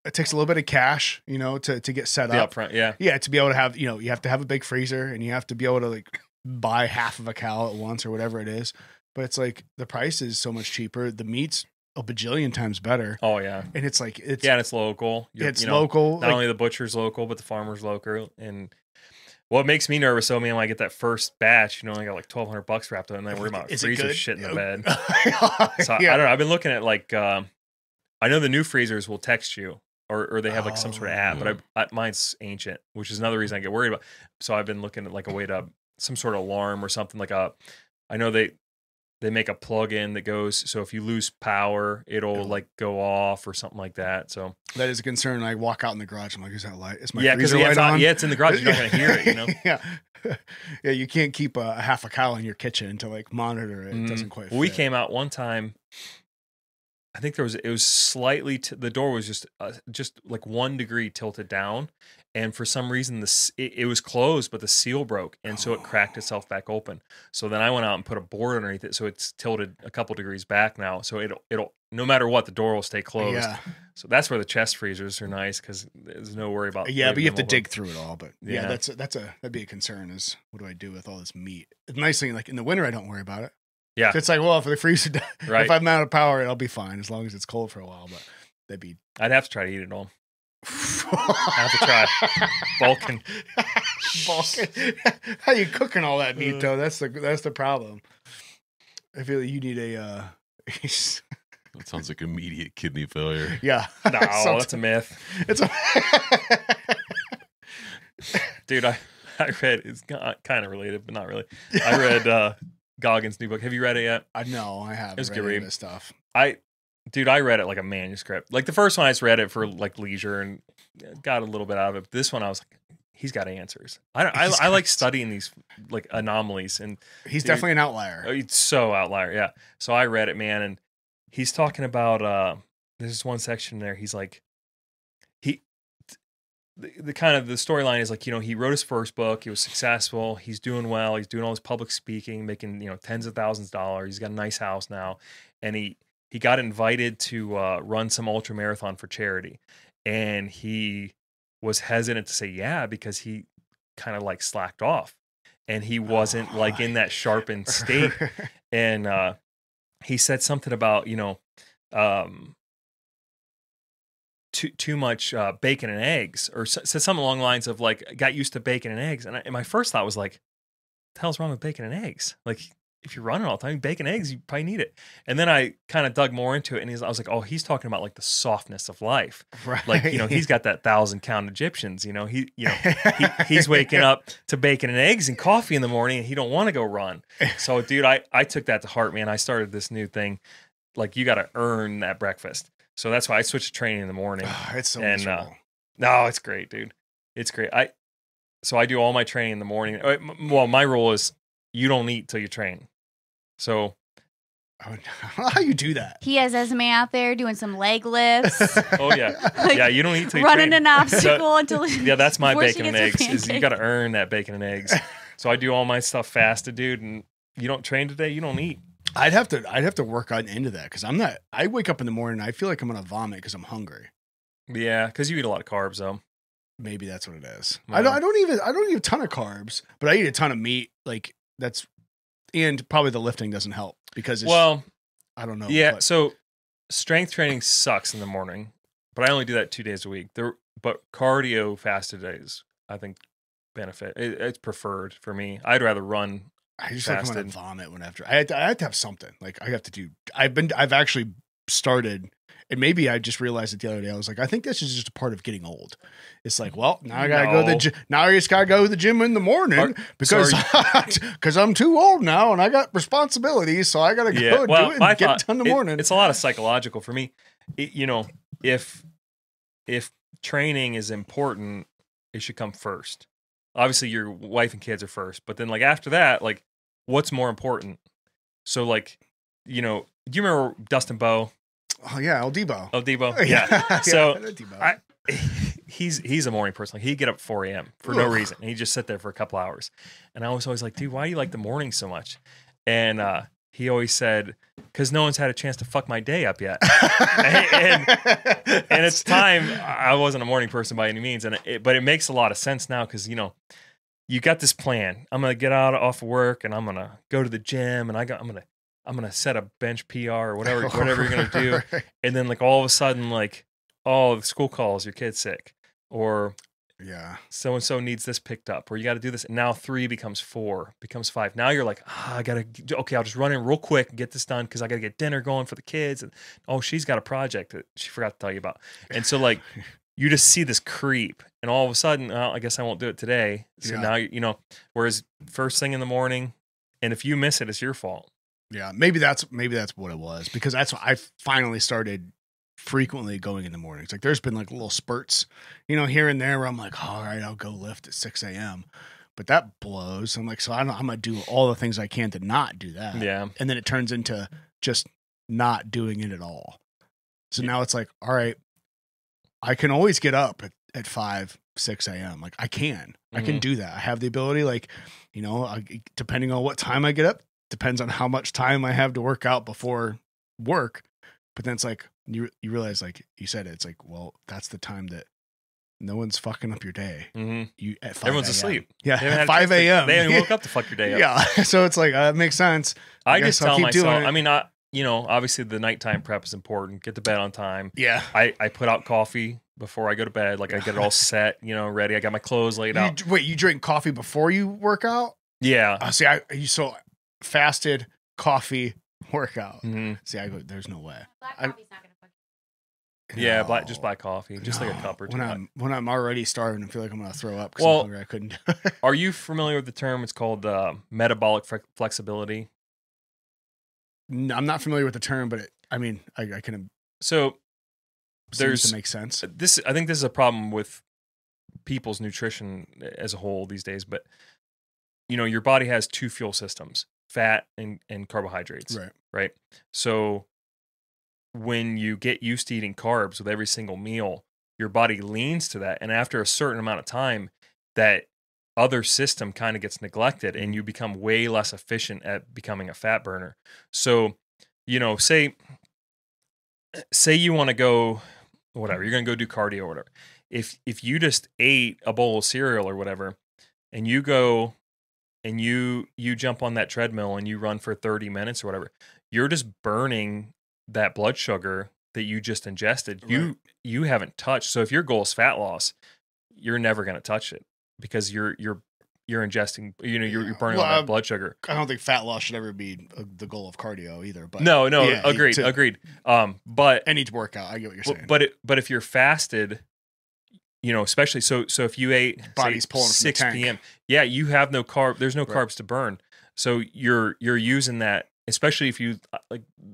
it takes a little bit of cash, to get set up. Upfront, yeah. Yeah, to be able to have, you have to have a big freezer, and you have to be able to like buy half of a cow at once or whatever it is. But it's like the price is so much cheaper. The meat's a bajillion times better. Oh yeah. And it's like and it's local. It's local. Not only the butcher's local, but the farmer's local. And what makes me nervous, though, man, when I get that first batch, I got like $1,200 wrapped up, and then worry about freezer shit in the bed. So yeah. I don't know. I've been looking at like I know the new freezers will text you. Or they have like some sort of app, but mine's ancient, which is another reason I get worried about. So I've been looking at like a way to some sort of alarm or something I know they make a plug-in that goes, so if you lose power, it'll like go off or something like that. So that is a concern. I walk out in the garage, I'm like, is that light? Is my freezer light on? Yeah, it's in the garage. You're not going to hear it, Yeah. Yeah, you can't keep a half a cow in your kitchen to like monitor it. It doesn't quite fit. We came out one time, I think it was slightly, the door was just like 1 degree tilted down. And for some reason, it was closed, but the seal broke. And so it cracked itself back open. So then I went out and put a board underneath it. So it's tilted a couple degrees back now. So it'll no matter what, the door will stay closed. Yeah. So that's where the chest freezers are nice, because there's no worry about. Yeah, but you have to dig through it all. But yeah, that'd be a concern, is what do I do with all this meat? The nice thing, like in the winter, I don't worry about it. Yeah. It's like, well, if the freezer, right. If I'm out of power, it'll be fine as long as it's cold for a while. But I'd have to try to eat it all. I have to try bulking. How you cooking all that meat though? That's the problem. I feel like you need a. That sounds like immediate kidney failure. Yeah. No, that's a myth. It's dude. I read, it's kind of related, but not really. I read Goggins' new book. Have you read it yet? No, I haven't. It's read good read. This stuff. I read it like a manuscript. Like the first one, I just read it for like leisure and got a little bit out of it. But this one, I was like, he's got answers. I like studying these like anomalies, and he's definitely an outlier. Oh, he's so outlier, yeah. So I read it, man, and he's talking about there's one section there. He's like, the kind of the storyline is like, he wrote his first book. He was successful. He's doing well. He's doing all his public speaking, making tens of thousands of dollars. He's got a nice house now, and he got invited to run some ultra marathon for charity, and he was hesitant to say yeah because he kind of like slacked off, and he wasn't like in that sharpened state, and he said something about too much bacon and eggs, or said something along the lines of like, got used to bacon and eggs. And my first thought was like, what the hell's wrong with bacon and eggs? Like, if you're running all the time, bacon and eggs, you probably need it. And then I kind of dug more into it, and I was like, oh, he's talking about like the softness of life. Right. Like, he's got that 1,000-count Egyptians, he's waking up to bacon and eggs and coffee in the morning, and he don't want to go run. So dude, I took that to heart, man. I started this new thing. Like, you got to earn that breakfast. So that's why I switched to training in the morning. It's so And, miserable. No, it's great, dude. It's great. So I do all my training in the morning. Well, my rule is you don't eat till you train. So I don't know how you do that. He has Esme out there doing some leg lifts, oh yeah, yeah. You don't eat till you running train. an obstacle until Yeah, that's my before she bacon and gets her eggs. Is you pancake. got to earn that bacon and eggs. So I do all my stuff fasted, dude. And you don't train today, you don't eat. I'd have to work on into that because I'm not. I wake up in the morning, I feel like I'm gonna vomit because I'm hungry. Yeah, because you eat a lot of carbs, though. Maybe that's what it is. Wow. I don't eat a ton of carbs, but I eat a ton of meat. Like and probably the lifting doesn't help because I don't know. Yeah. but- So strength training sucks in the morning, but I only do that 2 days a week. But cardio fasted days, I think, benefit. It's preferred for me. I'd rather run. I just like I'm gonna fasted. vomit when after. I have to have something. Like I have to do. I've actually started, and maybe I just realized it the other day. I was like, I think this is just a part of getting old. It's like, well, now I gotta go to the gym. Now I just gotta go to the gym in the morning because I'm too old now and I got responsibilities, so I gotta go and do it and get it done in the morning. It's a lot of psychological for me. If training is important, it should come first. Obviously, your wife and kids are first, but then like after that, like what's more important? So like, do you remember Dustin Bowe? Oh yeah, El Debo. El Debo, yeah. So El Debo. he's a morning person. Like he'd get up at 4 a.m. for no reason. He'd just sit there for a couple hours. And I was always like, dude, why do you like the morning so much? And he always said, because no one's had a chance to fuck my day up yet. and it's time. I wasn't a morning person by any means, but it makes a lot of sense now because you got this plan. I'm gonna get off of work and I'm gonna go to the gym and I'm gonna set a bench PR or whatever you're gonna do. And then like all of a sudden like, oh, the school calls, your kid's sick, or yeah, so and so needs this picked up, or you got to do this. And now 3 becomes 4, becomes 5. Now you're like, I'll just run in real quick and get this done because I got to get dinner going for the kids. And oh, she's got a project that she forgot to tell you about. And so like you just see this creep, and all of a sudden, I guess I won't do it today. So now whereas first thing in the morning, and if you miss it, it's your fault. Yeah, maybe that's what it was because that's what I finally started frequently going in the mornings. Like there's been like little spurts, here and there where I'm like, all right, I'll go lift at 6 a.m. But that blows. I'm like, so I'm gonna do all the things I can to not do that. Yeah. And then it turns into just not doing it at all. So now it's like, all right, I can always get up at 5, 6 a.m. Like I can do that. I have the ability, like, depending on what time I get up, depends on how much time I have to work out before work. But then it's like, you realize, like you said, it's like, well, that's the time that no one's fucking up your day. Mm-hmm. You at 5 Everyone's a.m. asleep. Yeah, at 5 a.m. They haven't woke up to fuck your day up. Yeah, so it's like it makes sense. I just tell myself. doing it. I mean, obviously the nighttime prep is important. Get to bed on time. Yeah, I put out coffee before I go to bed. Like I get it all set, ready. I got my clothes laid out. Wait, you drink coffee before you work out? Yeah. See, so fasted coffee workout. Mm-hmm. See, I go. There's no way. Black coffee's not gonna fuck Yeah, No. just black coffee, just like a cup or two. When I'm already starving and feel like I'm gonna throw up because Well, I'm hungry, I couldn't do it. Are you familiar with the term? It's called metabolic flexibility. No, I'm not familiar with the term, but I can. So Seems to make sense. I think this is a problem with people's nutrition as a whole these days. But your body has 2 fuel systems: fat and carbohydrates. Right. So when you get used to eating carbs with every single meal, your body leans to that, and after a certain amount of time, that other system kind of gets neglected, and you become way less efficient at becoming a fat burner. So, say you want to go, whatever, you're going to go do cardio or whatever. If you just ate a bowl of cereal or whatever, and you go and you jump on that treadmill and you run for 30 minutes or whatever, you're just burning that blood sugar that you just ingested. Right. You haven't touched. So if your goal is fat loss, you're never going to touch it because you're ingesting, you're burning all that blood sugar. I don't think fat loss should ever be the goal of cardio either. But No, yeah, agreed. But I need to work out. I get what you're saying. But if you're fasted, especially so if you ate body's say, pulling from the 6 tank. p.m. Yeah, you have no carb. There's no carbs to burn. So you're using that especially if you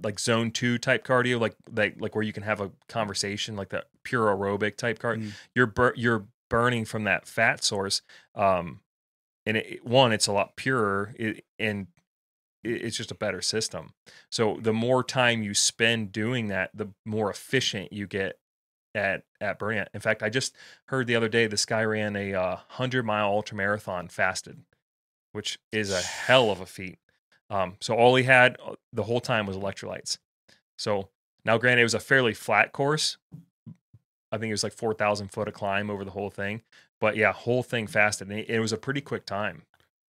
like zone 2 type cardio, like where you can have a conversation, like that pure aerobic type cardio. You're burning from that fat source, and it's a lot purer, and it's just a better system. So the more time you spend doing that, the more efficient you get at burning it. In fact, I just heard the other day this guy ran a 100-mile ultra marathon fasted, which is a hell of a feat. So all he had the whole time was electrolytes. So now, granted, it was a fairly flat course. I think it was like 4,000 foot of climb over the whole thing. But yeah, whole thing fasted. And it was a pretty quick time.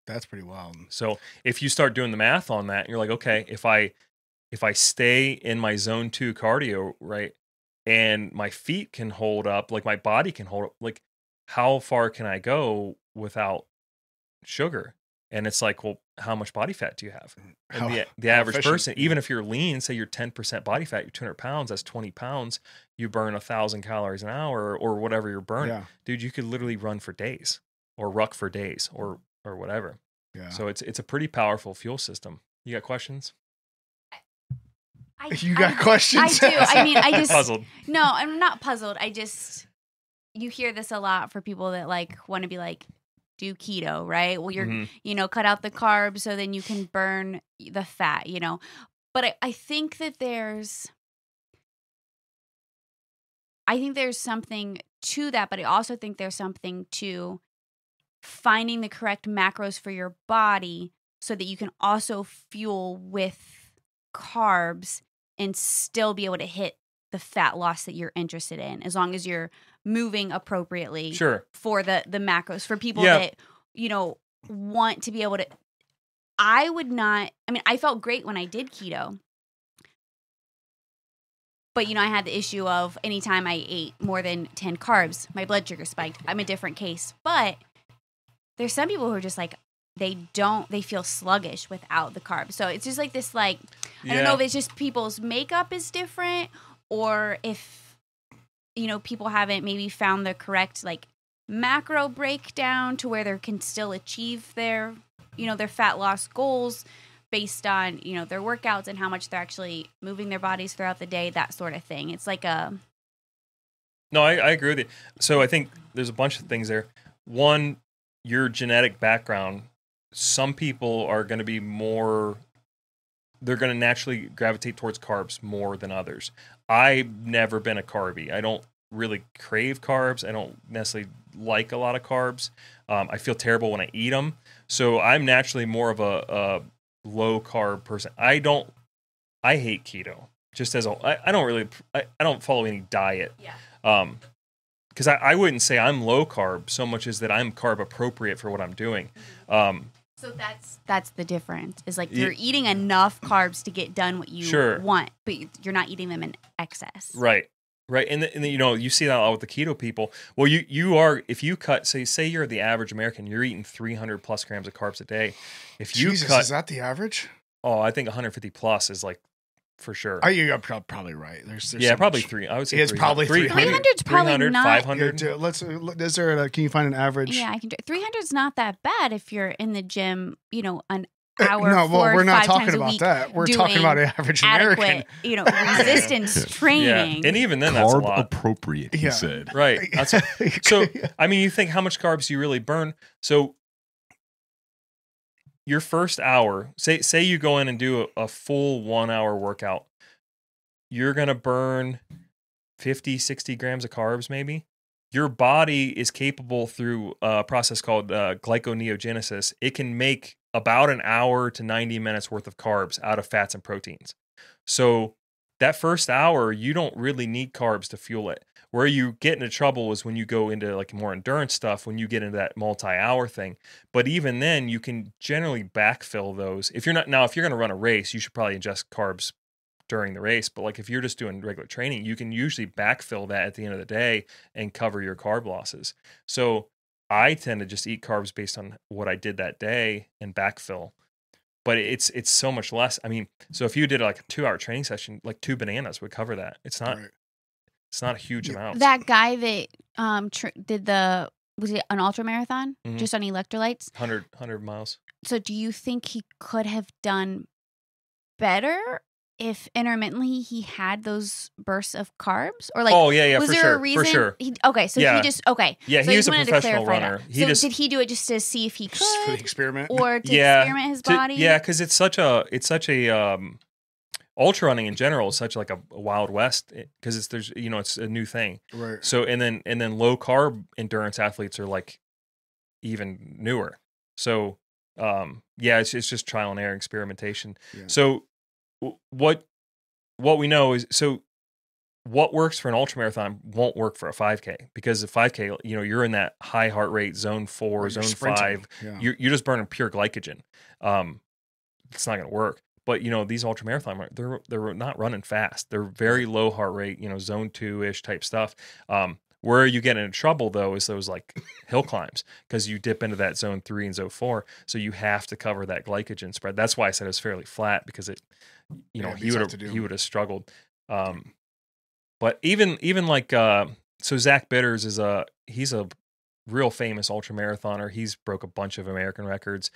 That's pretty wild. So if you start doing the math on that, you're like, okay, if I stay in my zone 2 cardio, right, and my feet can hold up, like my body can hold up, like how far can I go without sugar? And it's like, well, how much body fat do you have? And the average person, even if you're lean, say you're 10% body fat, you're 200 pounds, that's 20 pounds, you burn 1,000 calories an hour or whatever you're burning. Yeah. Dude, you could literally run for days or ruck for days or whatever. Yeah. So it's a pretty powerful fuel system. You got questions? You got questions? I do. I mean, I just puzzled. No, I'm not puzzled. You hear this a lot for people that like want to be like, do keto, right? Well, you're, cut out the carbs so then you can burn the fat, But I think that there's something to that, but I also think there's something to finding the correct macros for your body so that you can also fuel with carbs and still be able to hit the fat loss that you're interested in, as long as you're moving appropriately for the macros. For people that, want to be able to, I felt great when I did keto. But, I had the issue of anytime I ate more than 10 carbs, my blood sugar spiked. I'm a different case. But there's some people who are just like, they feel sluggish without the carbs. So it's just like this, I don't know if it's just people's makeup is different, or if, people haven't maybe found the correct, macro breakdown to where they can still achieve their, their fat loss goals based on, their workouts and how much they're actually moving their bodies throughout the day, that sort of thing. It's like a... No, I agree with you. So I think there's a bunch of things there. One, your genetic background, some people are going to be more... They're going to naturally gravitate towards carbs more than others. I've never been a carbie. I don't really crave carbs. I don't necessarily like a lot of carbs. I feel terrible when I eat them. So I'm naturally more of a low carb person. I hate keto. Just as I don't follow any diet. Yeah. Because I wouldn't say I'm low carb so much as that I'm carb appropriate for what I'm doing. So that's the difference. Is you're eating enough carbs to get done what you want, but you're not eating them in excess. Right. And you see that a lot with the keto people. Well, you are, if you cut, say you're the average American, you're eating 300 plus grams of carbs a day. If you Jesus, cut, is that the average? Oh, I think 150 plus is for sure. You're probably right. There's probably three. I would say it's probably 300. 300's probably 300, not. 500. Yeah, can you find an average? Yeah, I can do 300's not that bad if you're in the gym, an hour. No, well, we're not talking about week that. We're talking about an average American. Resistance training. Yeah. And even then, that's a lot. Appropriate, he said. Right. So, you think how much carbs you really burn. So your first hour, say you go in and do a full 1 hour workout, you're going to burn 50, 60 grams of carbs maybe. Your body is capable through a process called glyconeogenesis. It can make about an hour to 90 minutes worth of carbs out of fats and proteins. So that first hour, you don't really need carbs to fuel it. Where you get into trouble is when you go into more endurance stuff, when you get into that multi-hour thing. But even then, you can generally backfill those. If you're going to run a race, you should probably ingest carbs during the race. But if you're just doing regular training, you can usually backfill that at the end of the day and cover your carb losses. So I tend to just eat carbs based on what I did that day and backfill. But it's so much less. So if you did a 2 hour training session, 2 bananas would cover that. It's not a huge amount. That guy that did was it an ultra marathon just on electrolytes? 100 miles. So do you think he could have done better if intermittently he had those bursts of carbs, or like, Oh yeah, was for there sure, a reason? for sure. Okay, so Yeah. he just okay. Yeah, so he I was just a wanted to professional clarify runner. that. He So just did he do it just to see if he Just for the could, experiment. or to Yeah, experiment his body? Yeah, because it's such a ultra running in general is such like a wild west because it's a new thing. Right. So and then low carb endurance athletes are like even newer. So it's just trial and error experimentation. Yeah. So what we know is what works for an ultramarathon won't work for a 5K, because the 5K, you're in that high heart rate zone 4, Right, you're zone sprinting. 5. Yeah. You're just burning pure glycogen. It's not going to work. But these ultramarathon, they're not running fast. They're very low heart rate, zone 2-ish type stuff. Where you get into trouble though is those like hill climbs, because you dip into that zone 3 and zone 4, so you have to cover that glycogen spread. That's why I said it was fairly flat, because it, he would have struggled. But even like so Zach Bitters he's a real famous ultramarathoner. He's broke a bunch of American records.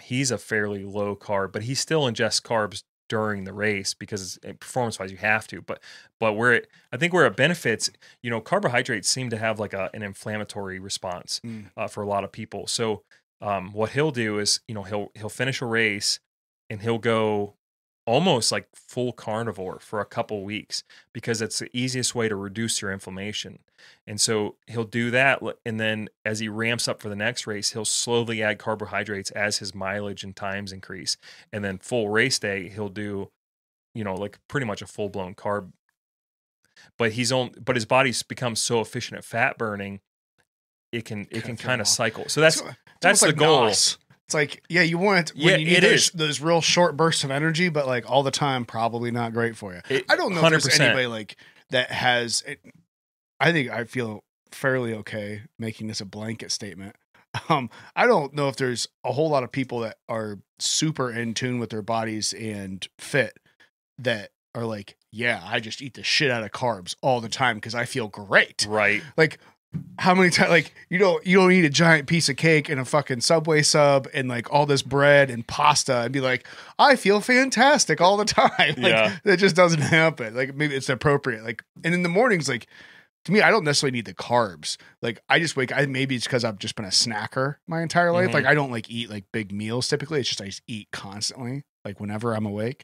He's a fairly low carb, but he still ingests carbs during the race because performance wise you have to. But I think where it benefits, carbohydrates seem to have like an inflammatory response for a lot of people. So what he'll do is he'll finish a race and he'll go almost like full carnivore for a couple weeks, because it's the easiest way to reduce your inflammation. And so he'll do that, and then as he ramps up for the next race, he'll slowly add carbohydrates as his mileage and times increase. And then full race day, he'll do like pretty much a full-blown carb. But his body's become so efficient at fat burning, it can kind of cycle. So that's the like goal. NOS. It's like, yeah, you want when you need those real short bursts of energy, but like all the time, probably not great for you. I don't know 100%. If there's anybody like that has it. I think I feel fairly okay making this a blanket statement. I don't know if there's a whole lot of people that are super in tune with their bodies and fit that are like, yeah, I just eat the shit out of carbs all the time because I feel great. Right. Like, how many times, like, you don't eat a giant piece of cake and a fucking Subway sub and like all this bread and pasta and be like, I feel fantastic all the time. Like, that just doesn't happen. Like, maybe it's appropriate. Like, and in the mornings, like, to me, I don't necessarily need the carbs. Like, I just maybe it's because I've just been a snacker my entire life. Like, I don't like eat like big meals typically. It's just I just eat constantly, like whenever I'm awake.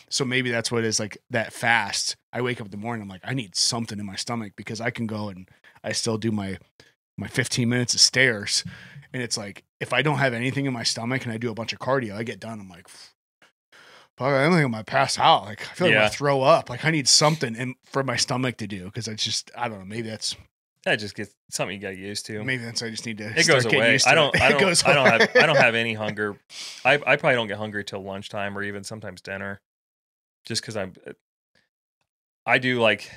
So maybe that's what it is, like that fast. I wake up in the morning, I'm like, I need something in my stomach, because I can go and I still do my 15 minutes of stairs. And it's like, if I don't have anything in my stomach and I do a bunch of cardio, I get done. I'm like, fuck, I don't think I'm gonna pass out. Like, I feel like I'm gonna throw up. Like, I need something for my stomach to do, because it's just, I don't know, maybe that's. That just gets something you got used to. Maybe that's, I just need to. It goes away. I don't have any hunger. I probably don't get hungry till lunchtime or even sometimes dinner, just because I do like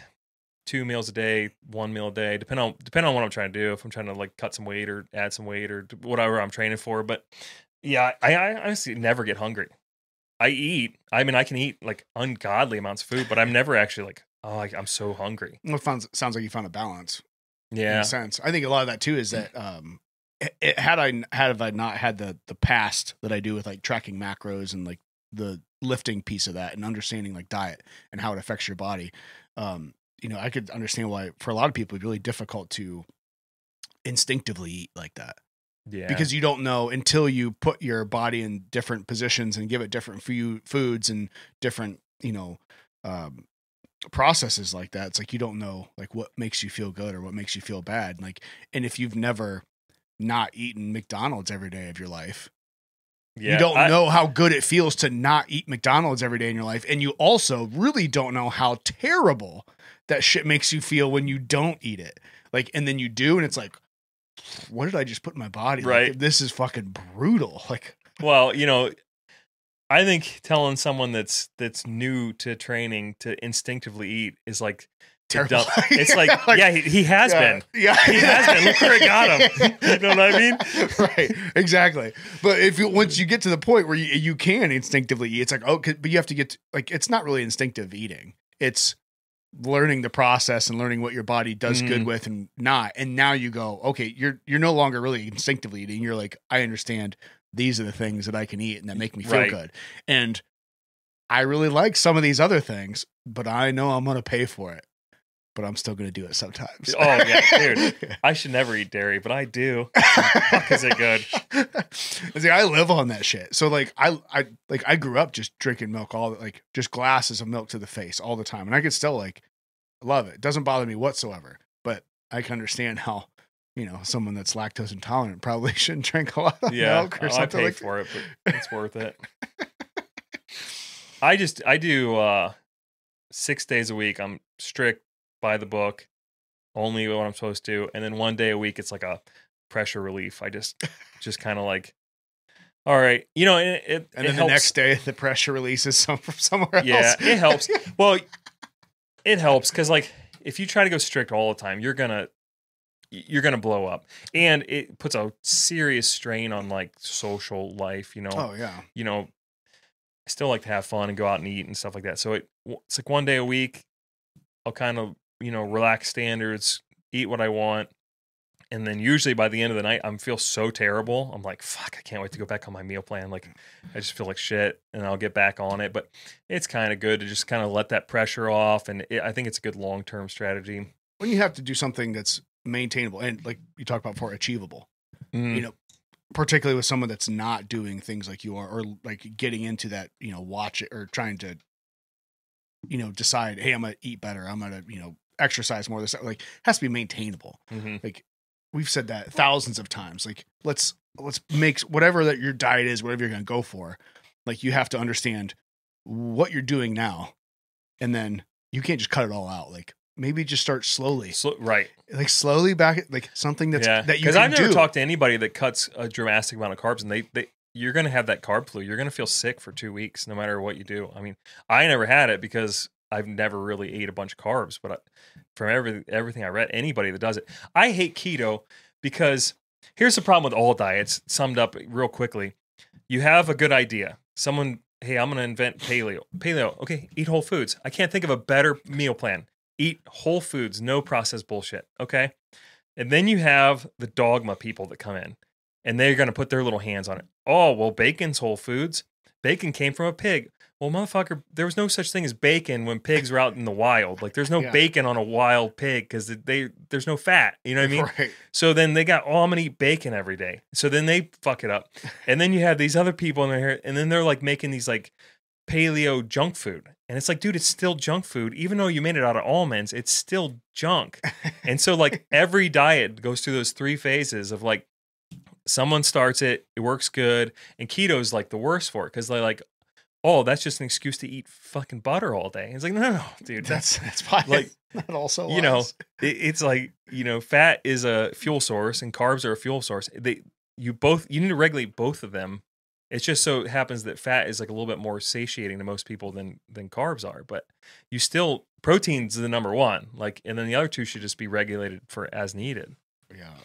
2 meals a day, 1 meal a day, depending on what I'm trying to do. If I'm trying to like cut some weight or add some weight or whatever I'm training for. But yeah, I honestly never get hungry. I eat. I mean, I can eat like ungodly amounts of food, but I'm never actually like, oh, I'm so hungry. Well, it sounds like you found a balance. Yeah, in a sense. I think a lot of that too is that had I not had the past that I do with like tracking macros and like the lifting piece of that and understanding like diet and how it affects your body, I could understand why for a lot of people it's really difficult to instinctively eat like that. Yeah, because you don't know until you put your body in different positions and give it different foods and different processes like that. It's like you don't know like what makes you feel good or what makes you feel bad. Like, and if you've never not eaten McDonald's every day of your life, you don't know how good it feels to not eat McDonald's every day in your life. And you also really don't know how terrible that shit makes you feel when you don't eat it. Like, and then you do, and it's like, what did I just put in my body? Right. Like, this is fucking brutal. Like, well, I think telling someone that's new to training to instinctively eat is like terrible. It's like, he has been. Yeah, he has been. Look where it got him. You know what I mean? Right. Exactly. But once you get to the point where you can instinctively eat, it's like, but you have to get like, it's not really instinctive eating. It's learning the process and learning what your body does good with and not. And now you go, okay, you're no longer really instinctively eating. You're like, I understand these are the things that I can eat and that make me feel good. And I really like some of these other things, but I know I'm going to pay for it. But I'm still going to do it sometimes. Oh, yeah, dude. I should never eat dairy, but I do. Fuck, is it good? See, I live on that shit. So like I grew up just drinking milk just glasses of milk to the face all the time. And I could still love it. It doesn't bother me whatsoever. But I can understand how, someone that's lactose intolerant probably shouldn't drink a lot of milk or something. I pay for it, but it's worth it. I do 6 days a week. I'm strict by the book, only what I'm supposed to, and then 1 day a week it's like a pressure relief. I just kind of all right, and then the next day the pressure releases from somewhere else. Yeah, it helps. Well, it helps because if you try to go strict all the time, you're gonna blow up, and it puts a serious strain on social life. Oh yeah. I still like to have fun and go out and eat and stuff like that. So it's 1 day a week. I'll kind of relax standards, eat what I want. And then usually by the end of the night, I feel so terrible. I'm like, fuck, I can't wait to go back on my meal plan. I just feel like shit, and I'll get back on it. But it's kind of good to just kind of let that pressure off. And I think it's a good long-term strategy. When you have to do something that's maintainable and like you talked about before, achievable, particularly with someone that's not doing things like you are, or getting into that, watch it or trying to, decide, hey, I'm going to eat better. I'm going to, exercise more. This has to be maintainable. Mm-hmm. We've said that thousands of times. Let's make whatever that your diet is, whatever you're going to go for. You have to understand what you're doing now, and then you can't just cut it all out. Maybe just start slowly. Right. Slowly back, something that you can do. Because I've never talked to anybody that cuts a dramatic amount of carbs, and you're going to have that carb flu. You're going to feel sick for 2 weeks, no matter what you do. I mean, I never had it because I've never really ate a bunch of carbs, but from everything I read, anybody that does it, I hate keto because here's the problem with all diets, summed up real quickly. You have a good idea. Someone, hey, I'm going to invent paleo. Paleo, okay, eat whole foods. I can't think of a better meal plan. Eat whole foods, no processed bullshit, okay? And then you have the dogma people that come in, and they're going to put their little hands on it. Oh, well, bacon's whole foods. Bacon came from a pig. Well, motherfucker, there was no such thing as bacon when pigs were out in the wild. There's no bacon on a wild pig because there's no fat. You know what I mean? Right. So then they got, I'm going to eat bacon every day. So then they fuck it up. And then you have these other people in there, and then they're making these paleo junk food. And it's dude, it's still junk food. Even though you made it out of almonds, it's still junk. And so every diet goes through those 3 phases of someone starts it works good. And keto is the worst for it because they're oh, that's just an excuse to eat fucking butter all day. It's no, dude. That's fine. That also it's fat is a fuel source and carbs are a fuel source. You need to regulate both of them. It just so happens that fat is a little bit more satiating to most people than carbs are, but you still, protein's the number one. And then the other 2 should just be regulated for as needed. Yeah,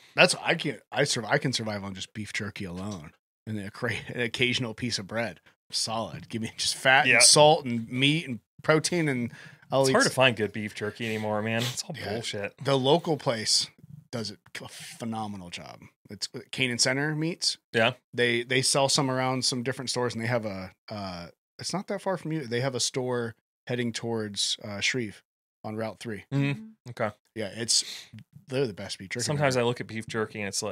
I can survive on just beef jerky alone and an occasional piece of bread. Solid. Give me just fat and salt and meat and protein, and it's hard to find good beef jerky anymore, man. It's all bullshit. The local place does a phenomenal job. It's Canaan Center Meats. Yeah, they sell some around some different stores, and they have it's not that far from you. They have a store heading towards Shreve on Route 3. Mm-hmm. Okay. Yeah, they're the best beef jerky. Sometimes I look at beef jerky and it's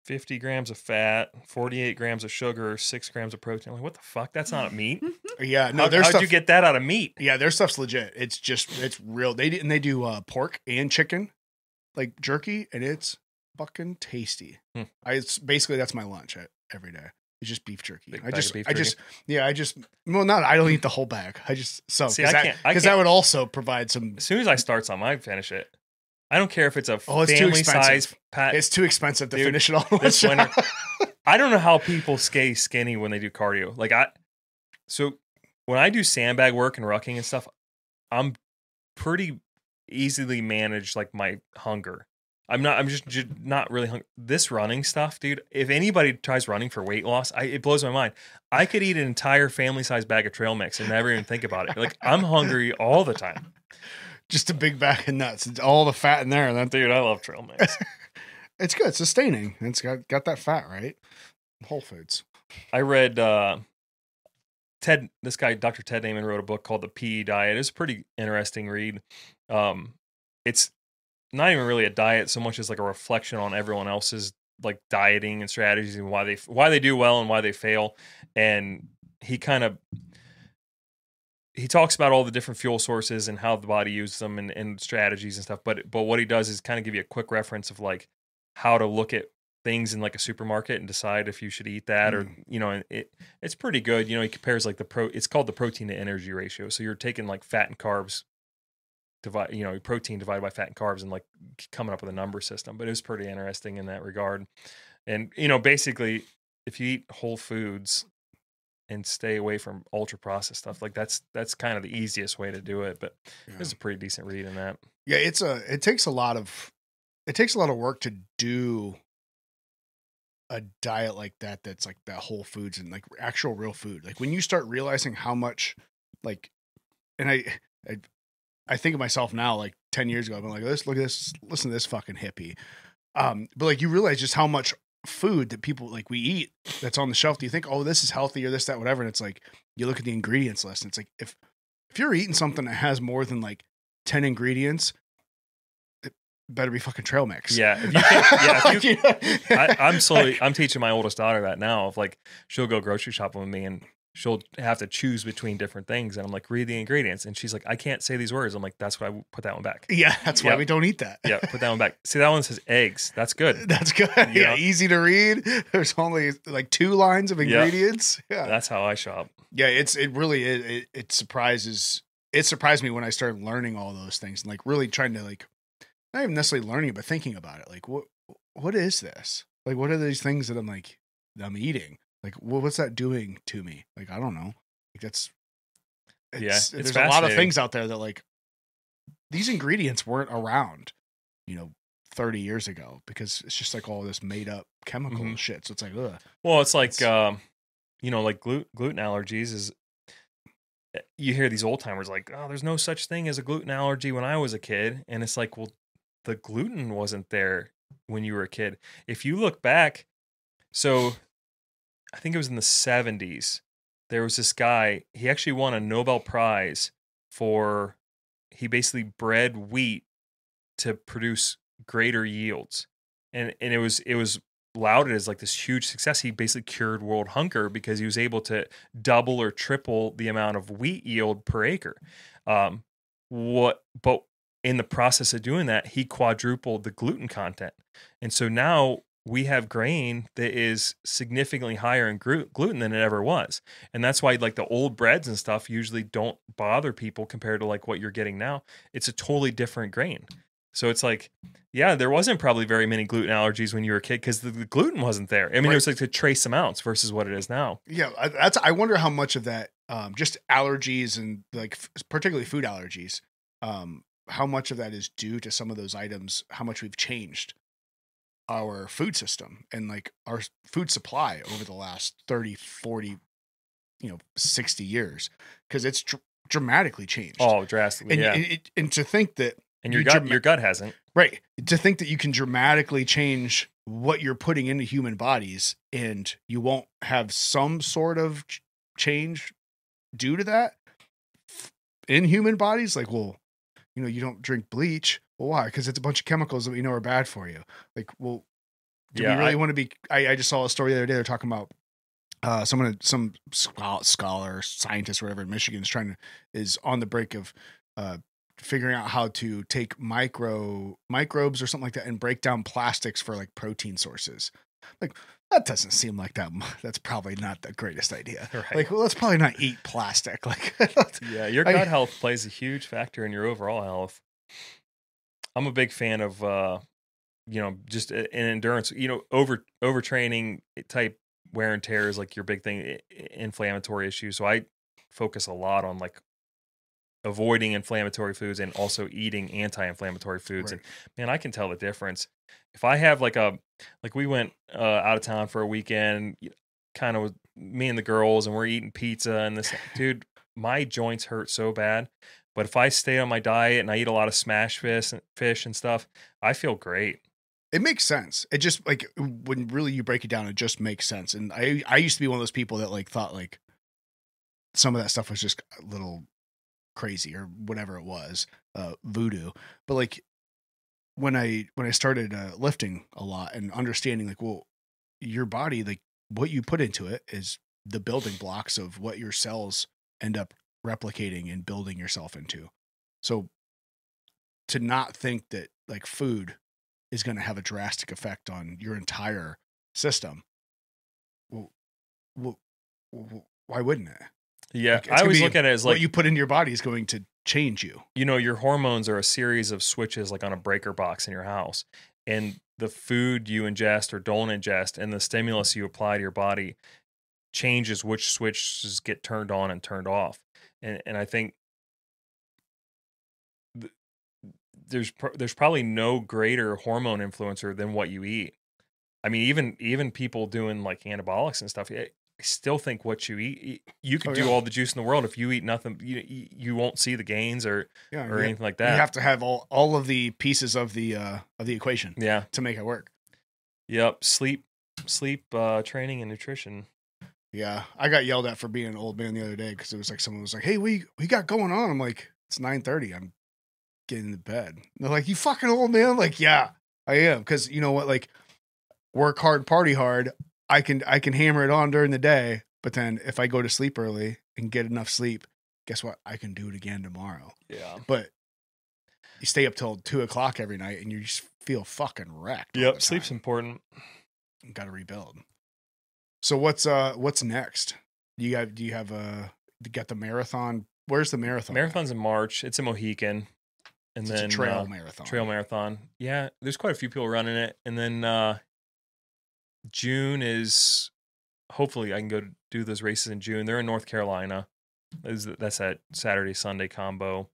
50 grams of fat, 48 grams of sugar, 6 grams of protein. I'm what the fuck? That's not meat. Yeah, no. How'd you get that out of meat? Yeah, their stuff's legit. It's real. They do pork and chicken, jerky, and it's fucking tasty. It's basically that's my lunch every day. It's just beef jerky. I don't eat the whole bag. I just because that would also provide some. As soon as I start something, I finish it. I don't care if it's a it's family size pat. It's too expensive to finish it all this winter. I don't know how people stay skinny when they do cardio. So when I do sandbag work and rucking and stuff, I'm pretty easily managed my hunger. I'm just not really hungry. This running stuff, dude, if anybody tries running for weight loss, it blows my mind. I could eat an entire family size bag of trail mix and never even think about it. I'm hungry all the time. Just a big bag of nuts. It's all the fat in there. Dude, I love trail mix. It's good. It's sustaining. It's got that fat, right? Whole Foods. I read this guy, Dr. Ted Naiman, wrote a book called The PE Diet. It's a pretty interesting read. It's not even really a diet so much as like a reflection on everyone else's like dieting and strategies and why they do well and why they fail. And he talks about all the different fuel sources and how the body uses them and strategies and stuff. But what he does is kind of give you a quick reference of like how to look at things in like a supermarket and decide if you should eat that or, you know, and it's pretty good. You know, he compares like it's called the protein to energy ratio. So you're taking like fat and carbs, protein divided by fat and carbs and like coming up with a number system. But it was pretty interesting in that regard. And, you know, basically if you eat whole foods and stay away from ultra processed stuff, like that's kind of the easiest way to do it. But it's a pretty decent read in that. Yeah. It takes a lot of work to do a diet like that. That's like that whole foods and like actual real food. Like when you start realizing how much like, and I think of myself now, like 10 years ago, I've been like, look at this, listen to this fucking hippie. But like you realize just how much food that people like we eat that's on the shelf. Do you think, oh, this is healthy or this, that, whatever? And it's like, you look at the ingredients list and it's like, if you're eating something that has more than like 10 ingredients, it better be fucking trail mix. Yeah. I'm teaching my oldest daughter that now of like, she'll go grocery shopping with me and she'll have to choose between different things. And I'm like, read the ingredients. And she's like, I can't say these words. I'm like, that's why I put that one back. Yeah. That's why we don't eat that. Yeah. Put that one back. See, that one says eggs. That's good. That's good. Yeah. Easy to read. There's only like 2 lines of ingredients. Yeah. That's how I shop. Yeah. It surprised me when I started learning all those things and like really trying to like, not even necessarily learning, but thinking about it. Like, what is this? Like, what are these things that I'm eating? Like, what's that doing to me? Like, I don't know. Like there's a lot of things out there that like these ingredients weren't around, 30 years ago because it's just like all this made up chemical shit. So it's like, ugh. Well, it's like, like gluten allergies is, you hear these old timers like, oh, there's no such thing as a gluten allergy when I was a kid. And it's like, well, the gluten wasn't there when you were a kid. If you look back, so I think it was in the 70s, there was this guy, he actually won a Nobel Prize he basically bred wheat to produce greater yields. And it was lauded as like this huge success. He basically cured world hunger because he was able to double or triple the amount of wheat yield per acre. But in the process of doing that, he quadrupled the gluten content. And so now we have grain that is significantly higher in gluten than it ever was. And that's why like the old breads and stuff usually don't bother people compared to like what you're getting now. It's a totally different grain. So it's like, yeah, there wasn't probably very many gluten allergies when you were a kid because the gluten wasn't there. I mean, it was like to trace amounts versus what it is now. Yeah, I wonder how much of that, just allergies and like particularly food allergies, how much of that is due to some of those items, how much we've changed our food system and like our food supply over the last 30, 40, 60 years. Because it's dramatically changed. Oh, drastically, and to think that, and your gut hasn't. Right. To think that you can dramatically change what you're putting into human bodies and you won't have some sort of change due to that in human bodies. Like, well, you don't drink bleach. Well, why? Because it's a bunch of chemicals that we know are bad for you. Like, well, do we really want to be? I just saw a story the other day. They're talking about some scholar, scientist, or whatever in Michigan is on the brink of figuring out how to take microbes or something like that and break down plastics for like protein sources. Like, that doesn't seem like that's probably not the greatest idea. Right. Like, well, let's probably not eat plastic. Like, yeah, your gut health plays a huge factor in your overall health. I'm a big fan of, just an endurance, overtraining type wear and tear is like your big thing, inflammatory issues. So I focus a lot on like avoiding inflammatory foods and also eating anti-inflammatory foods. Right. And man, I can tell the difference. If I have like we went out of town for a weekend, kind of with me and the girls, and we're eating pizza and this, dude, my joints hurt so bad. But if I stay on my diet and I eat a lot of smash fish and stuff, I feel great. It makes sense. It just like when really you break it down, it just makes sense. And I used to be one of those people that like thought like some of that stuff was just a little crazy or whatever it was, voodoo. But like when I started lifting a lot and understanding like, well, your body, like what you put into it is the building blocks of what your cells end up replicating and building yourself into. So to not think that like food is going to have a drastic effect on your entire system, well, why wouldn't it? Yeah, Like, I always look at it as like what you put in your body is going to change you. You know, your hormones are a series of switches like on a breaker box in your house. And the food you ingest or don't ingest and the stimulus you apply to your body changes which switches get turned on and turned off. And I think there's probably no greater hormone influencer than what you eat. I mean, even people doing like anabolics and stuff, I still think what you eat, you could do all the juice in the world. If you eat nothing, you won't see the gains or anything like that. You have to have all of the pieces of the equation to make it work. Yep. Sleep, training and nutrition. Yeah. I got yelled at for being an old man the other day because it was like someone was like, hey, we got going on. I'm like, it's 9:30. I'm getting to bed. And they're like, you fucking old man. I'm like, yeah, I am. Because you know what? Like, work hard, party hard. I can hammer it on during the day, but then if I go to sleep early and get enough sleep, guess what? I can do it again tomorrow. Yeah. But you stay up till 2:00 every night and you just feel fucking wrecked. Yep. Sleep's important. Got to rebuild. So what's next? Do you have you got the marathon? Where's the marathon? Marathon's in March. It's a Mohican. And then it's a trail marathon. Trail marathon. Yeah. There's quite a few people running it. And then, June is hopefully I can go do those races in June. They're in North Carolina. That's that Saturday, Sunday combo.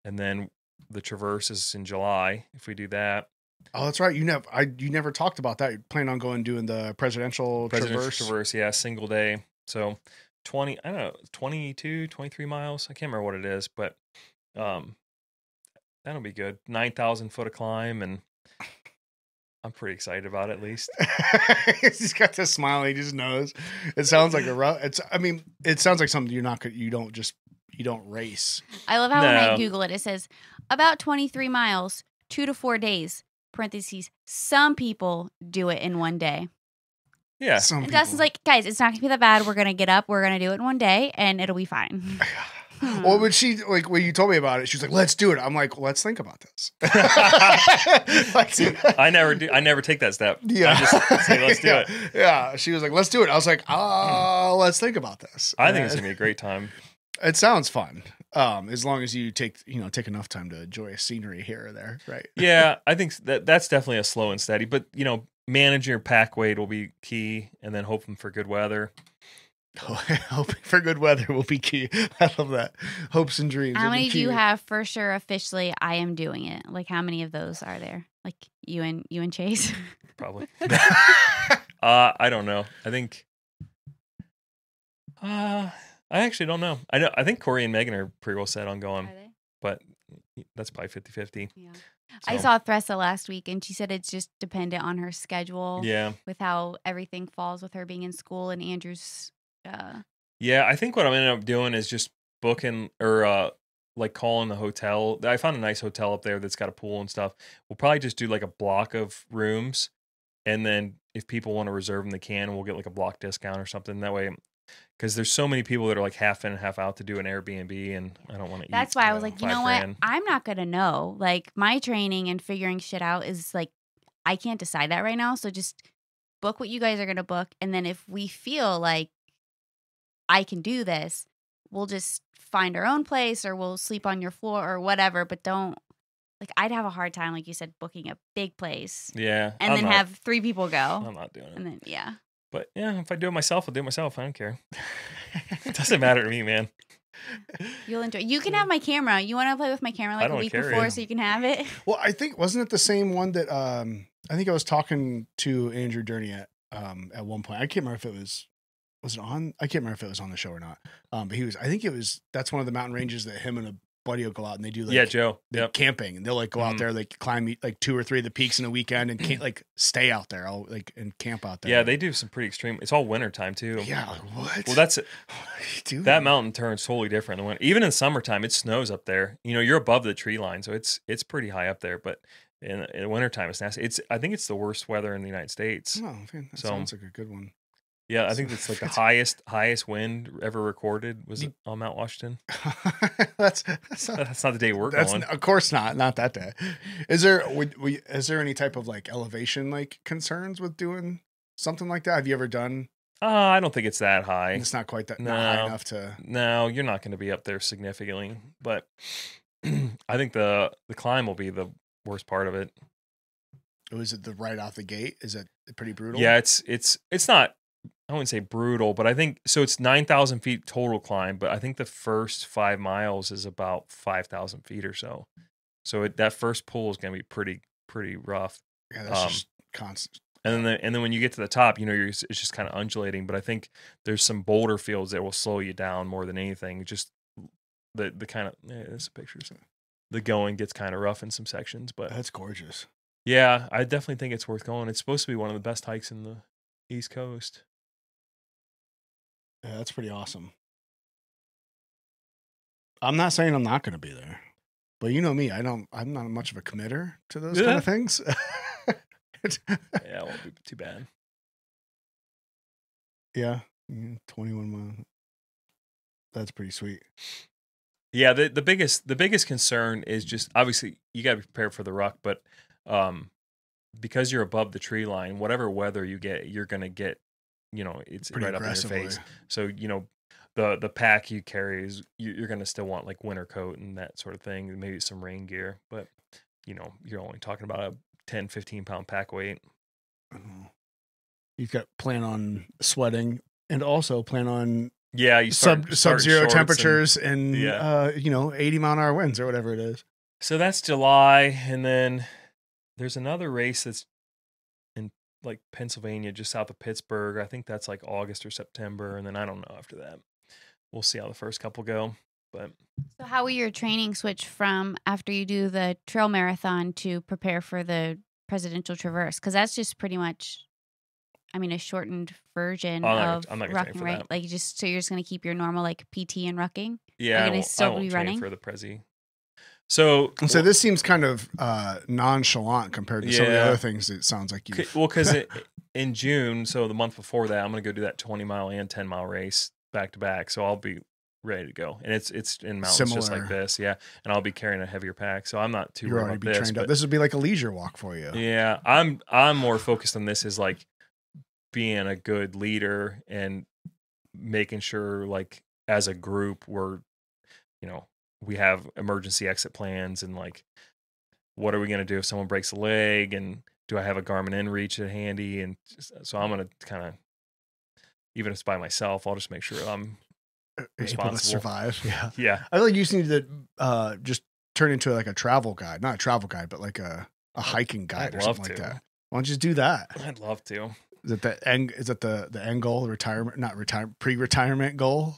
And then the Traverse is in July if we do that. Oh, that's right. You never talked about that. You plan on going doing the presidential Traverse? Yeah, single day. So 22, 23 miles. I can't remember what it is, but that'll be good. 9,000 foot of climb, and I'm pretty excited about it, at least. He's got this smile. He just knows. It sounds like it sounds like something you don't race. I love how when I Google it, it says about 23 miles, 2 to 4 days. Parentheses. Some people do it in one day. Yeah. And Dustin's like, guys, it's not gonna be that bad. We're gonna get up. We're gonna do it in one day, and it'll be fine. Well, when you told me about it, she was like, "Let's do it." I'm like, "Let's think about this." I never take that step. Yeah, I just say, "Let's do it." Yeah, she was like, "Let's do it." I was like, let's think about this." I think it's gonna be a great time. It sounds fun, as long as you take enough time to enjoy scenery here or there, right? Yeah, I think that's definitely a slow and steady. But managing your pack weight will be key, and then hoping for good weather. Hoping for good weather will be key. I love that. Hopes and dreams. How many do you have for sure officially? I am doing it. Like, how many of those are there? Like you and Chase? Probably. I don't know. I think. I actually don't know. I think Corey and Megan are pretty well set on going. Are they? But that's probably 50-50. Yeah. So. I saw Thressa last week, and she said it's just dependent on her schedule. Yeah. With how everything falls with her being in school and Andrew's. Yeah, I think what I'm ending up doing is just booking or like calling the hotel. I found a nice hotel up there that's got a pool and stuff. We'll probably just do like a block of rooms, and then if people want to reserve them, they can. And we'll get like a block discount or something that way. Because there's so many people that are like half in and half out to do an Airbnb, and I don't want to. That's why I was like, you know what? I'm not gonna know. Like, my training and figuring shit out is like, I can't decide that right now. So just book what you guys are gonna book, and then if we feel like I can do this, we'll just find our own place, or we'll sleep on your floor or whatever. But don't, like, I'd have a hard time, like you said, booking a big place. Yeah. And then have 3 people go. I'm not doing it. And then, yeah. But yeah, if I do it myself, I'll do it myself. I don't care. It doesn't matter to me, man. You'll enjoy. You can have my camera. You want to play with my camera like a week before so you can have it? Well, I think, wasn't it the same one that, I think I was talking to Andrew Durney at one point. I can't remember if it was it on? I can't remember if it was on the show or not. But that's one of the mountain ranges that him and a buddy will go out and they do like yeah, Joe. they Yep. camping, and they'll like go out there, like climb like 2 or 3 of the peaks in a weekend and can't like stay out there, and camp out there. Yeah, they do some pretty extreme. It's all winter time too. Yeah, like, what? Well, that's What are you doing? that mountain turns totally different in the winter. Even in summertime, it snows up there. You know, you're above the tree line, so it's pretty high up there. But in wintertime, it's nasty. I think it's the worst weather in the United States. Oh, man, that So- sounds like a good one. Yeah, I think it's like the highest wind ever recorded was on Mount Washington. that's That's not the day we're That's going. of course not that day. Is there is there any type of like elevation like concerns with doing something like that? Have you ever done? I don't think it's that high. It's not quite that not No. high enough to. No, you're not going to be up there significantly, but I think the climb will be the worst part of it. Was it the right off the gate? Is it pretty brutal? Yeah, it's not. I wouldn't say brutal, but I think so. It's 9,000 feet total climb, but I think the first 5 miles is about 5,000 feet or so. So that first pull is going to be pretty rough. Yeah, that's just constant. And then when you get to the top, you know, it's just kind of undulating. But I think there's some boulder fields that will slow you down more than anything. Just the kind of there's some pictures. The going gets kind of rough in some sections, but That's gorgeous. yeah, I definitely think it's worth going. It's supposed to be one of the best hikes in the East Coast. Yeah, that's pretty awesome. I'm not saying I'm not going to be there, but you know me, I'm not much of a committer to those kind of things. Yeah, it won't be too bad. Yeah, 21 miles. That's pretty sweet. Yeah, the biggest concern is just obviously you got to be prepared for the ruck, but because you're above the tree line, whatever weather you get, you're gonna get, you know, it's Pretty right up in your aggressively. face. So you know, the pack you carry is you're gonna still want like winter coat and that sort of thing, and maybe some rain gear, but you know, you're only talking about a 10-15 pound pack weight. You've got plan on sweating and also plan on Yeah, you start sub-zero shorts temperatures and, Yeah. 80-mile-an-hour winds or whatever it is. So that's July, and then there's another race that's in like Pennsylvania, just south of Pittsburgh. I think that's like August or September, and then I don't know after that. We'll see how the first couple go. But So how will your training switch from after you do the trail marathon to prepare for the presidential traverse? Because that's just pretty much, I mean, a shortened version of I'm not gonna train rucking, for right? that. Like so you're just gonna keep your normal like PT and rucking. yeah, gonna I still won't be train running? for the Prezi. So So this seems kind of nonchalant compared to some of the Yeah. other things it sounds like you. well, because in June, so the month before that, I'm gonna go do that 20-mile and 10-mile race back to back. So I'll be ready to go, and it's in mountains just like Similar. this, yeah. And I'll be carrying a heavier pack, so I'm not too You're worried already about be this. trained up. But This would be like a leisure walk for you. yeah, I'm more focused on this as like being a good leader and making sure like as a group we're, you know, we have emergency exit plans and like what are we going to do if someone breaks a leg, and do I have a Garmin inReach at handy, and so I'm going to kind of, even if it's by myself, I'll just make sure I'm Able to responsible. survive. Yeah. Yeah. I feel like you just need to just turn into like a travel guide, not a travel guide, but like a hiking guide I'd or love something to. like that. Why don't you just do that? I'd love to. Is it the end? Is it the end goal? The retirement, not retire, pre-retirement goal?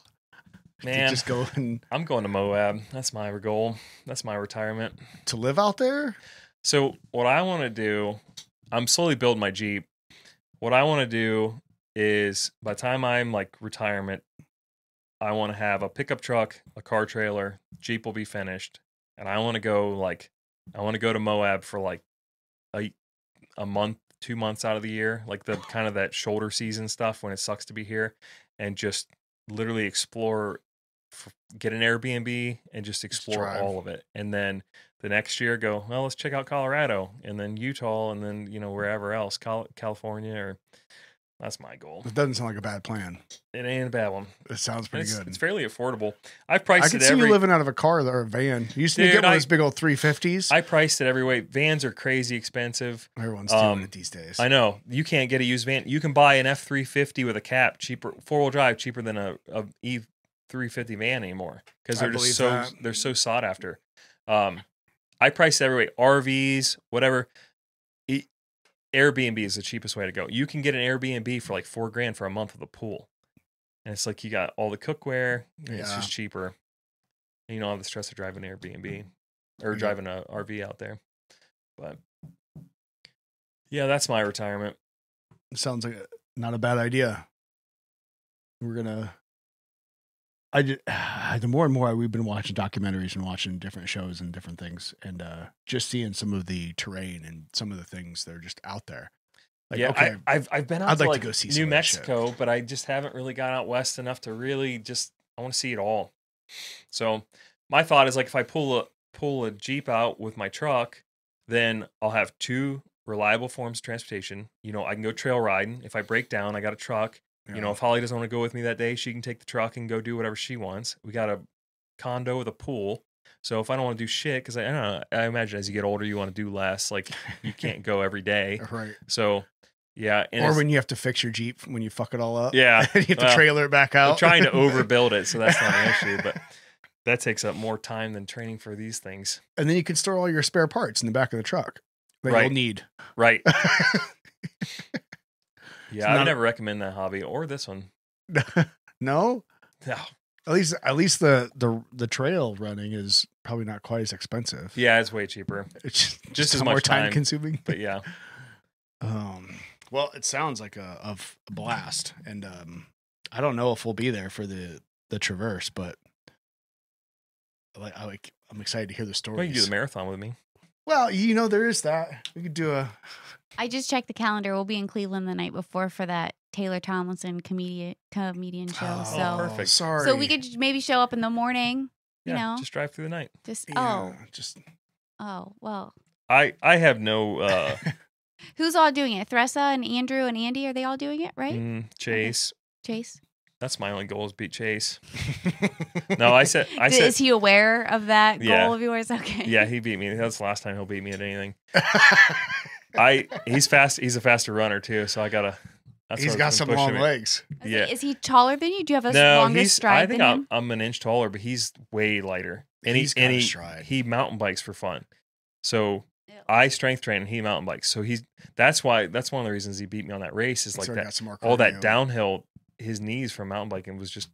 To Man, just go and I'm going to Moab. That's my goal. That's my retirement. to live out there. So what I want to do, I'm slowly building my Jeep. What I want to do is by the time I'm like retirement, I want to have a pickup truck, a car trailer, Jeep will be finished. And I want to go to Moab for like a month, 2 months out of the year, like the kind of that shoulder season stuff when it sucks to be here, and just literally explore, get an Airbnb and just explore drive. all of it. And then the next year go, well, let's check out Colorado, and then Utah, and then, you know, wherever else, California, or that's my goal. It doesn't sound like a bad plan. It ain't a bad one. It sounds pretty It's, good. it's fairly affordable. I've I priced could it see every. you living out of a car or a van. You used to Dude, get one of those big old 350s. I priced it every way. Vans are crazy expensive. Everyone's doing it these days. I know you can't get a used van. You can buy an F350 with a cap cheaper, 4-wheel drive cheaper than a E350 van anymore, because I they're just believe that. they're so sought after. I priced it every way. RVs, whatever. Airbnb is the cheapest way to go. You can get an Airbnb for like $4,000 for a month with a pool, and it's like you got all the cookware. And It's Yeah. just cheaper. And you don't have the stress of driving an Airbnb or driving a RV out there. But yeah, that's my retirement. Sounds like not a bad idea. We're gonna. The more and more we've been watching documentaries and watching different shows and different things, and just seeing some of the terrain and some of the things that are just out there. Like, yeah, okay, I've been out I'd to like to go see some New of that shit. Mexico, but I just haven't really got out west enough to really just. I want to see it all. So my thought is like if I pull a Jeep out with my truck, then I'll have 2 reliable forms of transportation. You know, I can go trail riding. If I break down, I got a truck. Yeah. You know, if Holly doesn't want to go with me that day, she can take the truck and go do whatever she wants. We got a condo with a pool. So if I don't want to do shit, because I don't know, I imagine as you get older, you want to do less. Like you can't go every day. Right. So yeah. And or when you have to fix your Jeep when you fuck it all up. Yeah. You have to trailer it back out. I'm trying to overbuild it, so that's not an issue. But that takes up more time than training for these things. And then you can store all your spare parts in the back of the truck that you'll need. Right. Yeah, I would never recommend that hobby or this one. No? No. At least the trail running is probably not quite as expensive. Yeah, it's way cheaper. It's just as more much time consuming. But yeah. Well, it sounds like a blast, and I don't know if we'll be there for the Traverse, but I'm excited to hear the stories. Well, you can do the marathon with me. Well, there is that. We could do a. I just checked the calendar. We'll be in Cleveland the night before for that Taylor Tomlinson comedian show. So perfect. Sorry. So we could maybe show up in the morning. You know, just drive through the night. Well. I have no. Who's all doing it? Thressa and Andrew and Andy, are they all doing it, right? Chase. Okay. Chase. That's my only goal is beat Chase. No, I said. Is he aware of that goal of yours? Okay. Yeah, he beat me. That's the last time he'll beat me at anything. He's fast. He's a faster runner too. So I gotta. He's got some long legs. Yeah. Is he taller than you? Do you have a longer stride? I think I'm an inch taller, but he's way lighter. And he mountain bikes for fun. So I strength train and he mountain bikes. So that's one of the reasons he beat me on that race is like that. All that downhill, his knees from mountain biking was just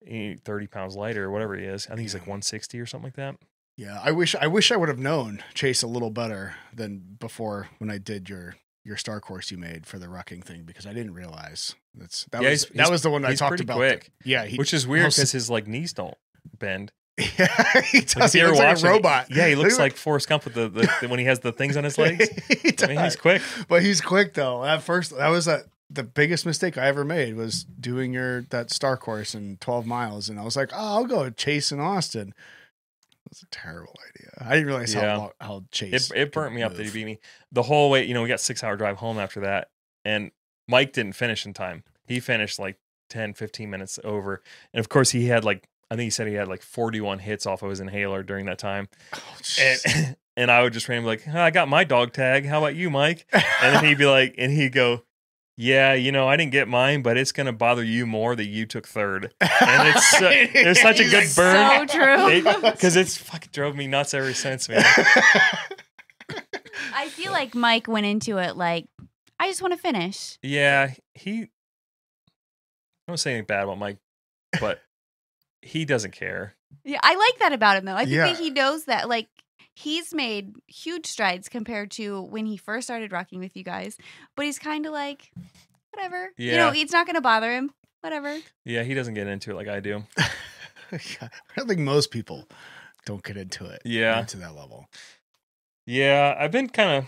30 pounds lighter or whatever he is. I think he's like 160 or something like that. Yeah, I wish I would have known Chase a little better than before when I did your star course you made for the rucking thing, because I didn't realize that was the one I talked about. Quick. Yeah, which is weird because his like knees don't bend. Yeah, he does. He looks like a robot. Yeah, he looks like Forrest Gump with the when he has the things on his legs. I mean, he's quick. But he's quick though. At first, that was the biggest mistake I ever made was doing that star course in 12 miles, and I was like, I'll go Chase in Austin. It was a terrible idea. I didn't realize how Chase. It burnt me up that he beat me the whole way. We got 6-hour drive home after that, and Mike didn't finish in time. He finished like 10, 15 minutes over, and of course he had I think he said he had 41 hits off of his inhaler during that time. Oh, and I would just randomly I got my dog tag. How about you, Mike? And then he'd be like, and he'd go, yeah, I didn't get mine, but it's going to bother you more that you took third. And it was such a good burn. So true. Because it's fucking drove me nuts ever since, man. I feel like Mike went into it I just want to finish. Yeah, I don't say anything bad about Mike, but he doesn't care. Yeah, I like that about him, though. I think that he knows that, he's made huge strides compared to when he first started rocking with you guys. But he's kind of whatever. Yeah. It's not going to bother him. Whatever. Yeah, he doesn't get into it like I do. I don't think most people don't get into it. Yeah. To that level. Yeah, I've been kind of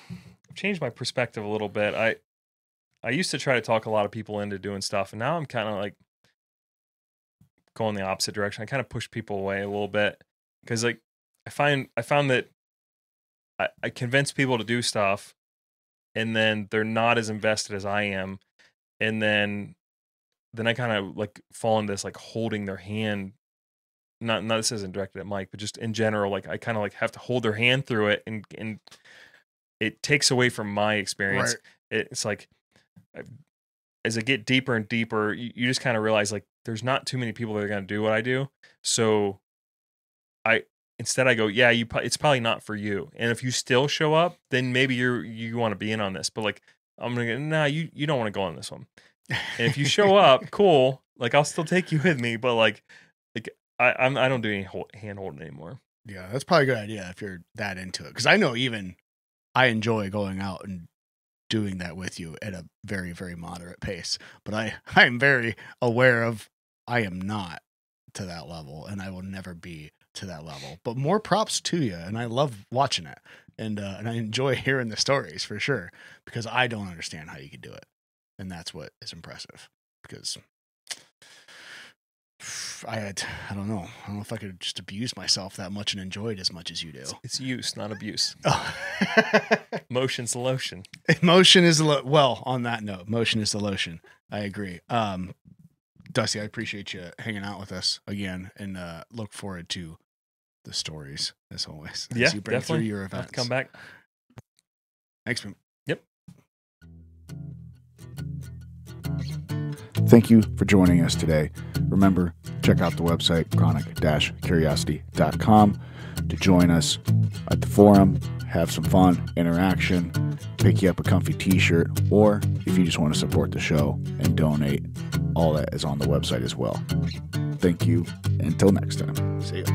changed my perspective a little bit. I used to try to talk a lot of people into doing stuff, and now I'm kind of going the opposite direction. I kind of push people away a little bit because I found that I convince people to do stuff, and then they're not as invested as I am, and then I kind of fall into this holding their hand. Not this isn't directed at Mike, but just in general, I kind of have to hold their hand through it, and it takes away from my experience. Right. It's as I get deeper and deeper, you just kind of realize there's not too many people that are going to do what I do. So instead I go, yeah, it's probably not for you. And if you still show up, then maybe you want to be in on this. But I'm going to go, nah, you don't want to go on this one. And if you show up, cool. I'll still take you with me. But I don't do any hand holding anymore. Yeah, that's probably a good idea if you're that into it. Because I know even I enjoy going out and doing that with you at a very, very moderate pace. But I am very aware of I am not to that level, and I will never be to that level. But more props to you, and I love watching it, and I enjoy hearing the stories for sure, because I don't understand how you could do it, and that's what is impressive. Because I don't know if I could just abuse myself that much and enjoy it as much as you do. It's use, not abuse. Oh. Motion's the lotion. Motion is the well. On that note, motion is the lotion. I agree. Dusty, I appreciate you hanging out with us again, and look forward to the stories as always. Yeah, as you bring definitely. through your events. Come back. Thanks, man. Yep. Thank you for joining us today. Remember, check out the website, chronic-curiosity.com, to join us at the forum, have some fun, interaction, pick you up a comfy t-shirt, or if you just want to support the show and donate, all that is on the website as well. Thank you. Until next time. See ya.